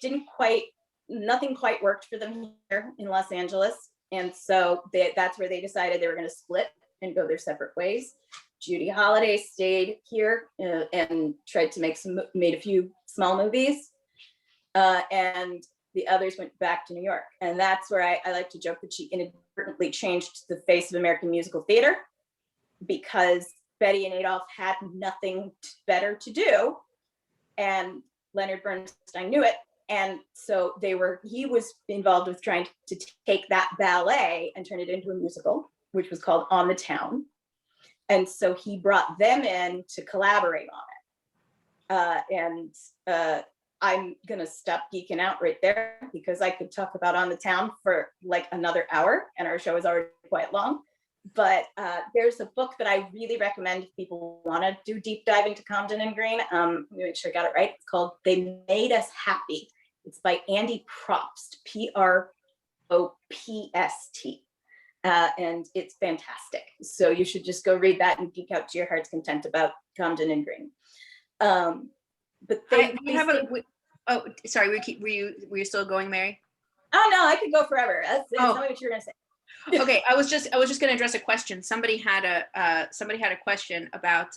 nothing quite worked for them here in Los Angeles. And so that's where they decided they were going to split and go their separate ways. Judy Holliday stayed here and tried to made a few small movies. And the others went back to New York. And that's where I like to joke that she inadvertently changed the face of American musical theater, because Betty and Adolph had nothing better to do. And Leonard Bernstein knew it. And so he was involved with trying to take that ballet and turn it into a musical, which was called On the Town. And so he brought them in to collaborate on it. I'm gonna stop geeking out right there because I could talk about On the Town for like another hour, and our show is already quite long. But there's a book that I really recommend if people want to do deep dive into Compton and Green. Let me make sure I got it right. It's called They Made Us Happy. It's by Andy Propst, Propst. And it's fantastic. So you should just go read that and geek out to your heart's content about Compton and Green. But
oh, sorry, were you still going, Mary?
Oh no, I could go forever. That's not what you're gonna say.
Okay, I was just going to address a question. Somebody had a question about.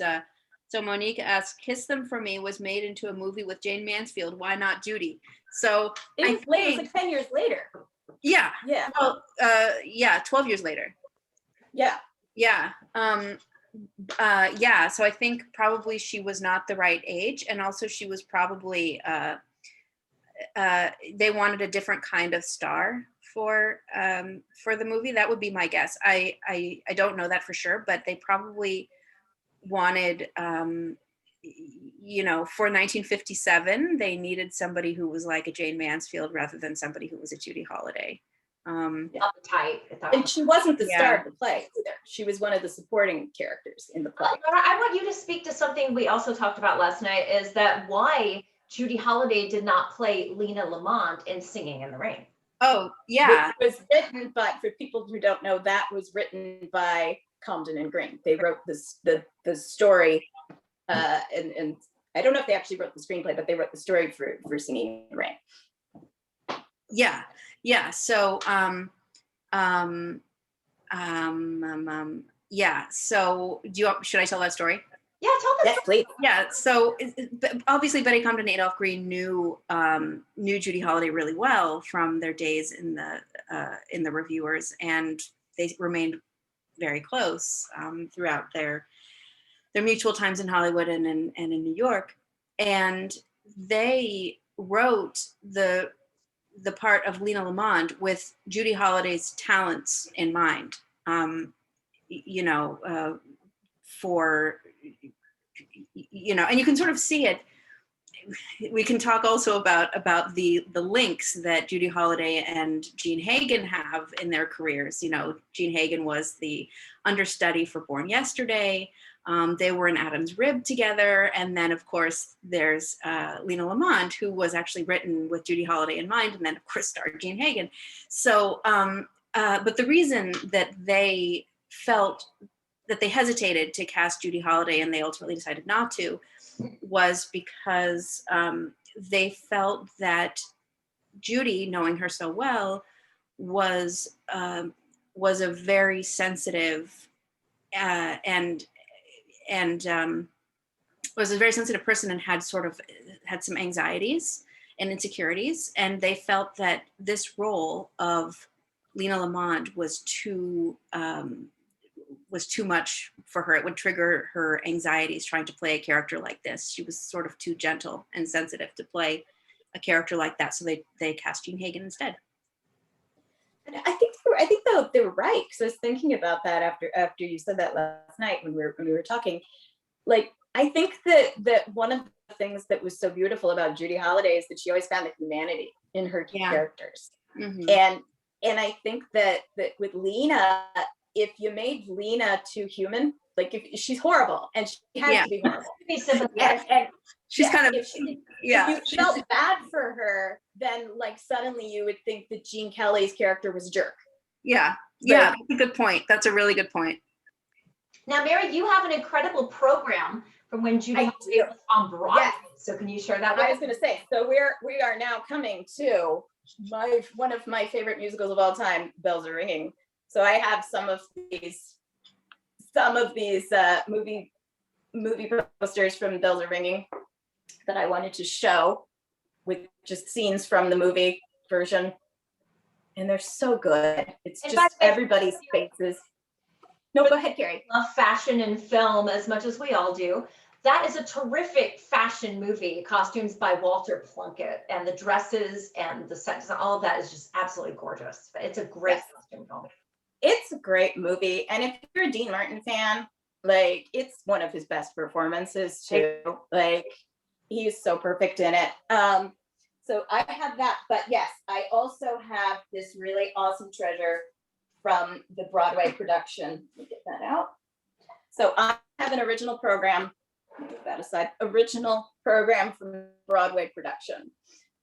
So Monique asked, "Kiss Them for Me" was made into a movie with Jane Mansfield. Why not Judy? So
it was like 10 years later.
Yeah.
Yeah.
Well, 12 years later.
Yeah.
Yeah. Yeah. So I think probably she was not the right age, and also she was probably they wanted a different kind of star for the movie. That would be my guess. I don't know that for sure, but they probably wanted for 1957 they needed somebody who was like a Jane Mansfield rather than somebody who was a Judy Holliday.
Uptight.
And she wasn't the star of the play either. She was one of the supporting characters in the play.
Lara, I want you to speak to something we also talked about last night, is that why Judy Holliday did not play Lena Lamont in Singing in the Rain.
Oh, yeah.
It was written, but for people who don't know, that was written by Compton and Green. They wrote the story, and I don't know if they actually wrote the screenplay, but they wrote the story for Singing in the Rain.
Yeah. So, yeah. So, should I tell that story?
Yeah, tell that story.
Please.
Yeah. So, obviously, Betty Comden and Adolph Green knew Judy Holliday really well from their days in the Reviewers, and they remained very close throughout their mutual times in Hollywood and in New York. And they wrote the part of Lena Lamont with Judy Holliday's talents in mind. And you can sort of see it. We can talk also about the links that Judy Holliday and Jean Hagen have in their careers. Jean Hagen was the understudy for Born Yesterday. They were in Adam's Rib together. And then, of course, there's Lena Lamont, who was actually written with Judy Holliday in mind, and then, of course, starred Jean Hagen. So, but the reason that they felt that they hesitated to cast Judy Holliday, and they ultimately decided not to, was because they felt that Judy, knowing her so well, was a very sensitive and was a very sensitive person, and had some anxieties and insecurities, and they felt that this role of Lena Lamont was too much for her. It would trigger her anxieties trying to play a character like this. She was sort of too gentle and sensitive to play a character like that, so they cast Jean Hagen instead.
And I think they were right, because I was thinking about that after you said that last night when we were talking. Like, I think that one of the things that was so beautiful about Judy Holliday is that she always found the humanity in her characters. Mm-hmm. And I think that with Lena, if you made Lena too human, like if she's horrible and she has to be horrible. And
she's kind of,
if you felt bad for her, then like suddenly you would think that Gene Kelly's character was a jerk.
Yeah, that's a good point. That's a really good point.
Now, Mary, you have an incredible program from when Judy Holliday was on Broadway. Yes. So can you share that with us?
I was going to say, so we are now coming to one of my favorite musicals of all time, Bells Are Ringing. So I have some of these movie posters from Bells Are Ringing that I wanted to show, with just scenes from the movie version, and they're so good. It's just everybody's faces. No, go ahead, Carrie.
Love fashion and film as much as we all do. That is a terrific fashion movie. Costumes by Walter Plunkett, and the dresses and the sets, all of that is just absolutely gorgeous. It's a great costume film.
It's a great movie, and if you're a Dean Martin fan, like, it's one of his best performances too. Like, He's so perfect in it. So I have that, but yes, I also have this really awesome treasure from the Broadway production. Let me get that out. So I have an original program, put that aside, original program from Broadway production.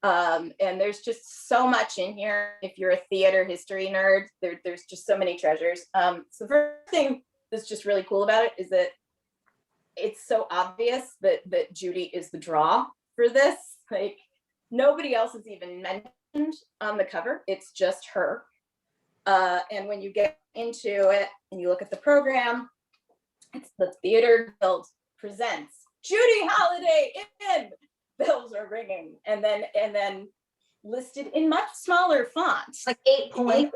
And there's just so much in here. If you're a theater history nerd, there's just so many treasures. So the first thing that's just really cool about it is that it's so obvious that Judy is the draw for this. Like, nobody else is even mentioned on the cover. It's just her. And when you get into it and you look at the program, it's the Theater Guild presents Judy Holliday in. Bells are ringing, and then listed in much smaller font,
Like 8 point.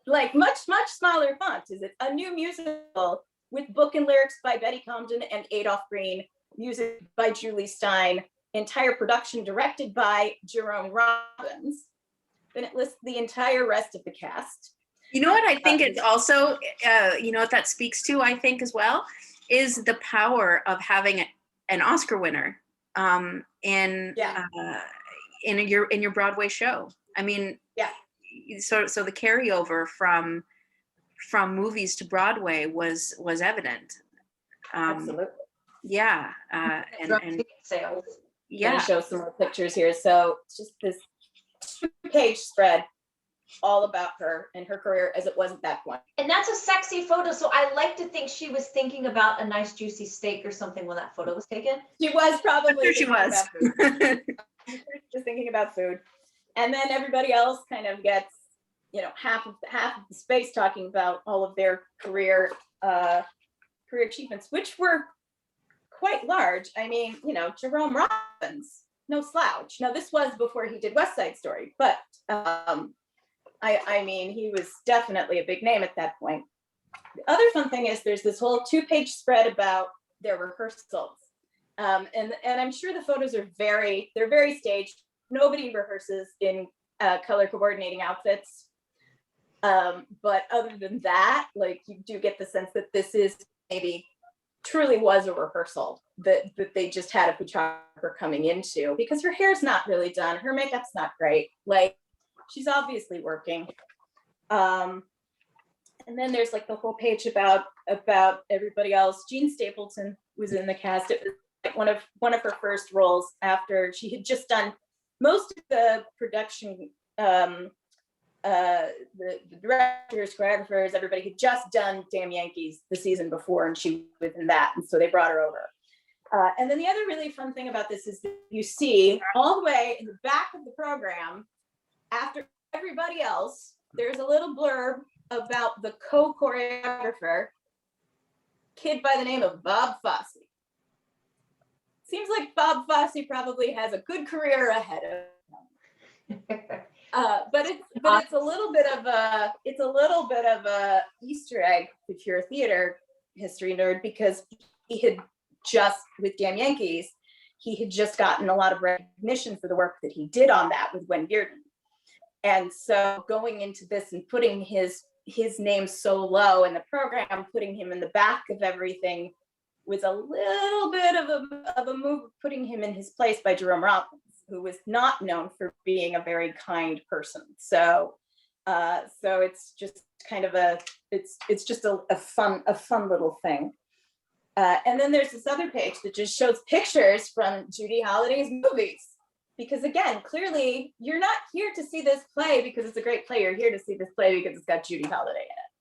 like much smaller font. Is it a new musical with book and lyrics by Betty Comden and Adolph Green, music by Julie Stein, entire production directed by Jerome Robbins? Then it lists the entire rest of the cast.
You know what I think it's also, you know what that speaks to, I think, as well, is the power of having an Oscar winner in your Broadway show. I mean,
yeah.
So the carryover from movies to Broadway was evident.
Absolutely.
Yeah. And
sales.
Yeah.
I'm gonna show some more pictures here. So it's just this 2-page spread all about her and her career as it was at that point.
And that's a sexy photo. So I like to think she was thinking about a nice juicy steak or something when that photo was taken.
She was probably.
I'm sure she was.
Just thinking about food. And then everybody else kind of gets, you know, half of the space talking about all of their career achievements, which were quite large. I mean, you know, Jerome Robbins, no slouch. Now this was before he did West Side Story, but I mean, he was definitely a big name at that point. The other fun thing is there's this whole 2-page spread about their rehearsals. And I'm sure the photos are very staged. Nobody rehearses in color coordinating outfits. But other than that, like, you do get the sense that this is maybe truly was a rehearsal that they just had a photographer coming into, because her hair's not really done. Her makeup's not great. Like, she's obviously working. And then there's like the whole page about everybody else. Jean Stapleton was in the cast. It was like one of her first roles after she had just done most of the production. The directors, choreographers, everybody had just done Damn Yankees the season before, and she was in that, and so they brought her over. And then the other really fun thing about this is that you see all the way in the back of the program, after everybody else, there's a little blurb about the co-choreographer, kid by the name of Bob Fosse. Seems like Bob Fosse probably has a good career ahead of him. But it's a little bit of a Easter egg if you're a theater history nerd, because he had just, with Damn Yankees, he had just gotten a lot of recognition for the work that he did on that with Wen Bearden. And so going into this and putting his name so low in the program, putting him in the back of everything, was a little bit of a move, putting him in his place by Jerome Robbins, who was not known for being a very kind person. So it's just kind of it's just a fun little thing. And then there's this other page that just shows pictures from Judy Holliday's movies. Because again, clearly you're not here to see this play because it's a great play. You're here to see this play because it's got Judy Holliday in it.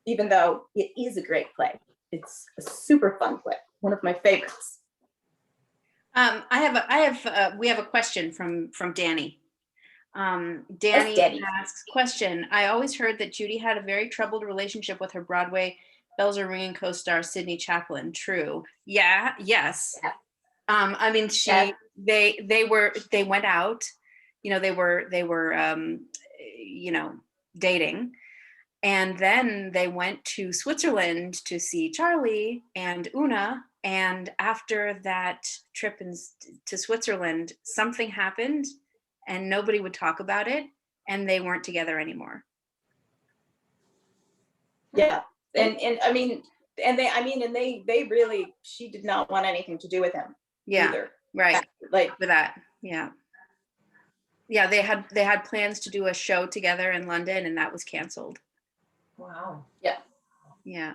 Even though it is a great play. It's a super fun play. One of my favorites.
We have a question from Danny. Danny asks, question: I always heard that Judy had a very troubled relationship with her Broadway Bells Are Ringing co-star Sydney Chaplin. True? Yeah. Yes. Yeah. I mean, they went out. You know, they were dating. And then they went to Switzerland to see Charlie and Una. And after that trip to Switzerland, something happened and nobody would talk about it. And they weren't together anymore.
Yeah. And they really, she did not want anything to do with him.
Yeah.
Either.
Right.
like
for that. Yeah. Yeah, they had plans to do a show together in London, and that was canceled.
Wow.
Yeah.
Yeah.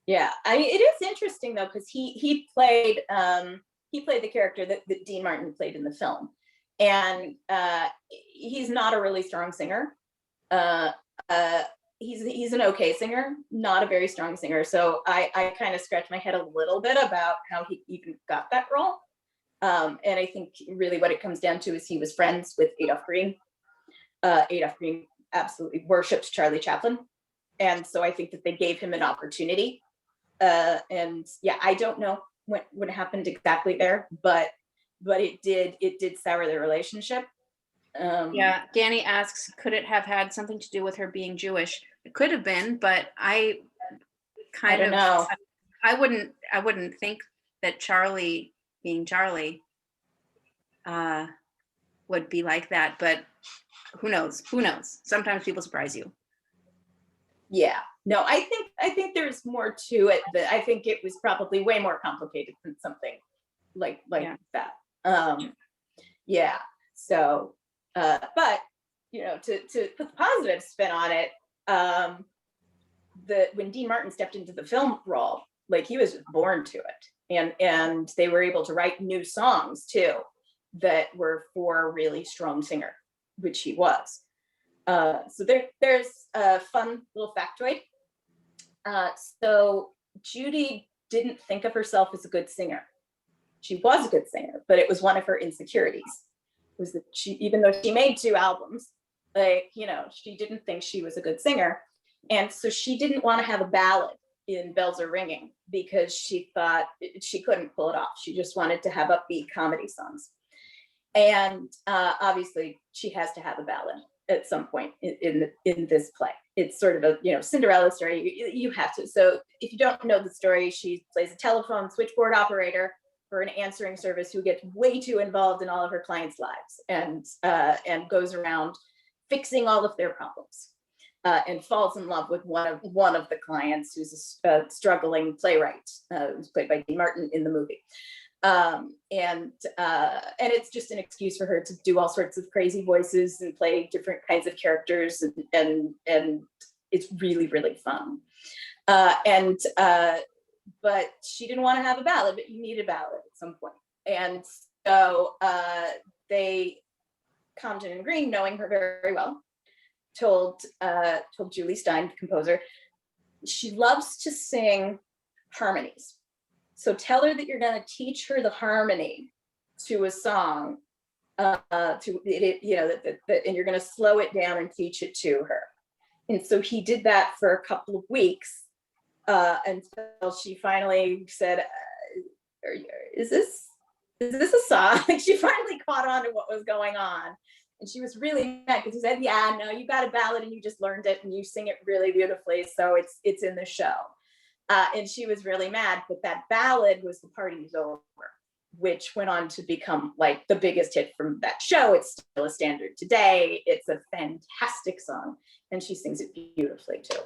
Yeah, I mean, it is interesting though, because he played the character that Dean Martin played in the film, and he's not a really strong singer. Uh, he's an okay singer, not a very strong singer. So I kind of scratch my head a little bit about how he even got that role. And I think really what it comes down to is he was friends with Adolph Green. Adolph Green absolutely worshipped Charlie Chaplin, and so I think that they gave him an opportunity. And yeah, I don't know what happened exactly there, but it did sour their relationship.
Yeah, Danny asks, could it have had something to do with her being Jewish? It could have been, but I
don't know.
I wouldn't think that Charlie being Charlie would be like that, but who knows? Sometimes people surprise you.
Yeah, no, I think there's more to it. That I think it was probably way more complicated than something like that. Yeah, so but to put the positive spin on it, when Dean Martin stepped into the film role, like he was born to it, and they were able to write new songs too that were for a really strong singer, which he was. So there's a fun little factoid. So Judy didn't think of herself as a good singer. She was a good singer, but it was one of her insecurities. Was that even though she made 2 albums, she didn't think she was a good singer, and so she didn't want to have a ballad in Bells Are Ringing because she thought she couldn't pull it off. She just wanted to have upbeat comedy songs, and obviously she has to have a ballad at some point in this play. It's sort of a Cinderella story. You have to. So if you don't know the story, she plays a telephone switchboard operator for an answering service who gets way too involved in all of her clients' lives, and goes around fixing all of their problems, and falls in love with one of the clients, who's a struggling playwright, who's played by Dean Martin in the movie. And it's just an excuse for her to do all sorts of crazy voices and play different kinds of characters, and it's really, really fun. But she didn't want to have a ballad, but you need a ballad at some point. And so Compton and Green, knowing her very well, told Julie Stein, the composer, she loves to sing harmonies. So tell her that you're going to teach her the harmony to a song, and you're going to slow it down and teach it to her. And so he did that for a couple of weeks, until she finally said, "Is this a song?" Like, she finally caught on to what was going on, and she was really mad because he said, "Yeah, no, you got a ballad and you just learned it and you sing it really beautifully, so it's in the show." And she was really mad, but that ballad was The Party's Over, which went on to become like the biggest hit from that show. It's still a standard today. It's a fantastic song, and she sings it beautifully too.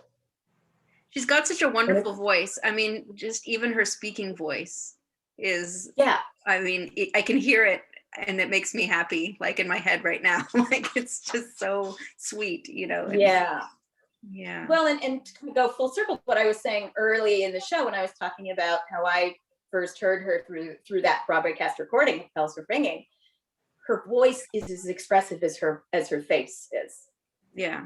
She's got such a wonderful voice. I mean, just even her speaking voice is, I mean, I can hear it and it makes me happy, like in my head right now. Like, it's just so sweet,
Yeah. Well, and to go full circle, what I was saying early in the show when I was talking about how I first heard her through that Broadway cast recording of Bells Are Ringing, her voice is as expressive as her face is.
Yeah.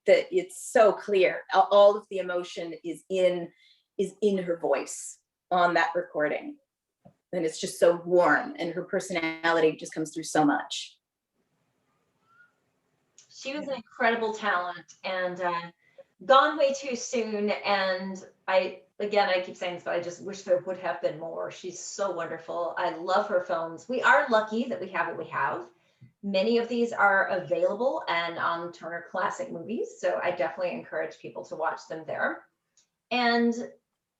That it's so clear. All of the emotion is in her voice on that recording, and it's just so warm, and her personality just comes through so much.
She was an incredible talent, and gone way too soon. And I keep saying this, but I just wish there would have been more. She's so wonderful. I love her films. We are lucky that we have what we have. Many of these are available and on Turner Classic Movies, so I definitely encourage people to watch them there. And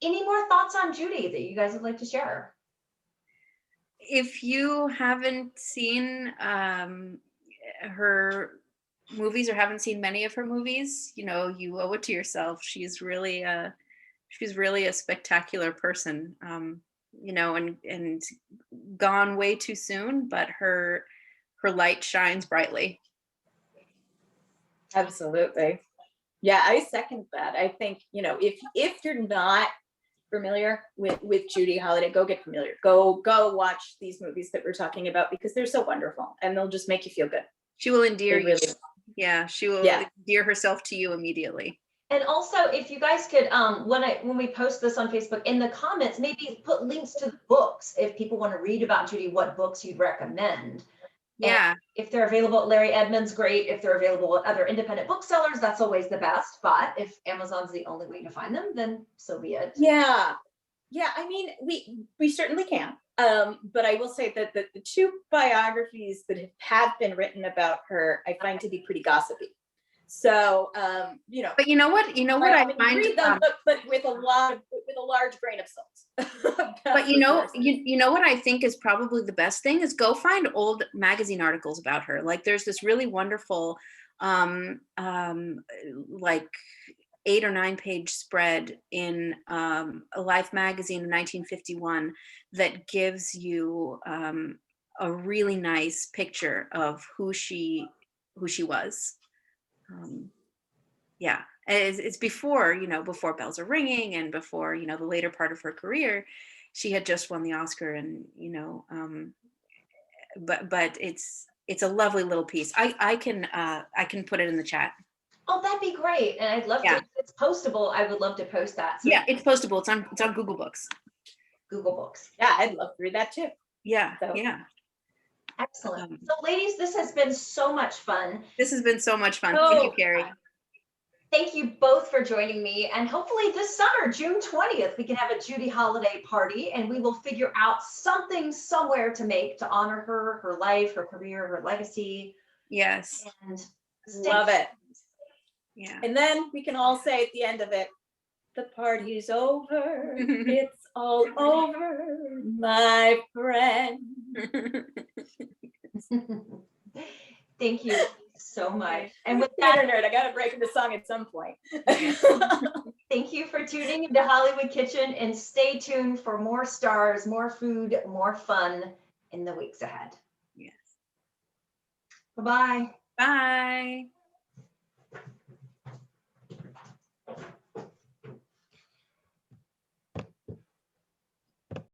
any more thoughts on Judy that you guys would like to share?
If you haven't seen her movies or haven't seen many of her movies, you owe it to yourself. She's really a spectacular person. and gone way too soon, but her light shines brightly.
Absolutely. Yeah, I second that. I think, if you're not familiar with Judy Holliday, go get familiar. Go watch these movies that we're talking about, because they're so wonderful and they'll just make you feel good.
She will endear you.
Really,
yeah, she will endear herself to you immediately.
And also, if you guys could, when we post this on Facebook, in the comments, maybe put links to the books if people want to read about Judy, what books you'd recommend.
Yeah.
And if they're available at Larry Edmunds, great. If they're available at other independent booksellers, that's always the best. But if Amazon's the only way to find them, then so be it.
Yeah. I mean, we certainly can. But I will say that the two biographies that have been written about her, I find to be pretty gossipy. So,
But you know what I find,
read them, but with a large grain of salt.
But you know what I think is probably the best thing is go find old magazine articles about her. Like there's this really wonderful, like 8 or 9 page spread in a Life magazine in 1951 that gives you a really nice picture of who she was. Yeah, it's before before bells are ringing, and before the later part of her career. She had just won the Oscar, and but it's a lovely little piece. I can put it in the chat.
Oh, that'd be great. And I'd love to, if it's postable, I would love to post that.
So it's postable. It's on Google Books.
Google Books.
Yeah, I'd love to read that too.
Yeah.
So.
Yeah.
Excellent. So ladies, this has been so much fun.
This has been so much fun. Thank you, Carrie.
Thank you both for joining me. And hopefully this summer, June 20th, we can have a Judy Holliday party, and we will figure out something somewhere to make to honor her, her life, her career, her legacy.
Yes.
And
love it.
Yeah.
And then we can all say at the end of it, the party's over. It's all over, my friend.
Thank you so much. And with
that, nerd, I gotta break into song at some point.
Thank you for tuning into Hollywood Kitchen, and stay tuned for more stars, more food, more fun in the weeks ahead.
Yes.
Bye-bye.
Bye.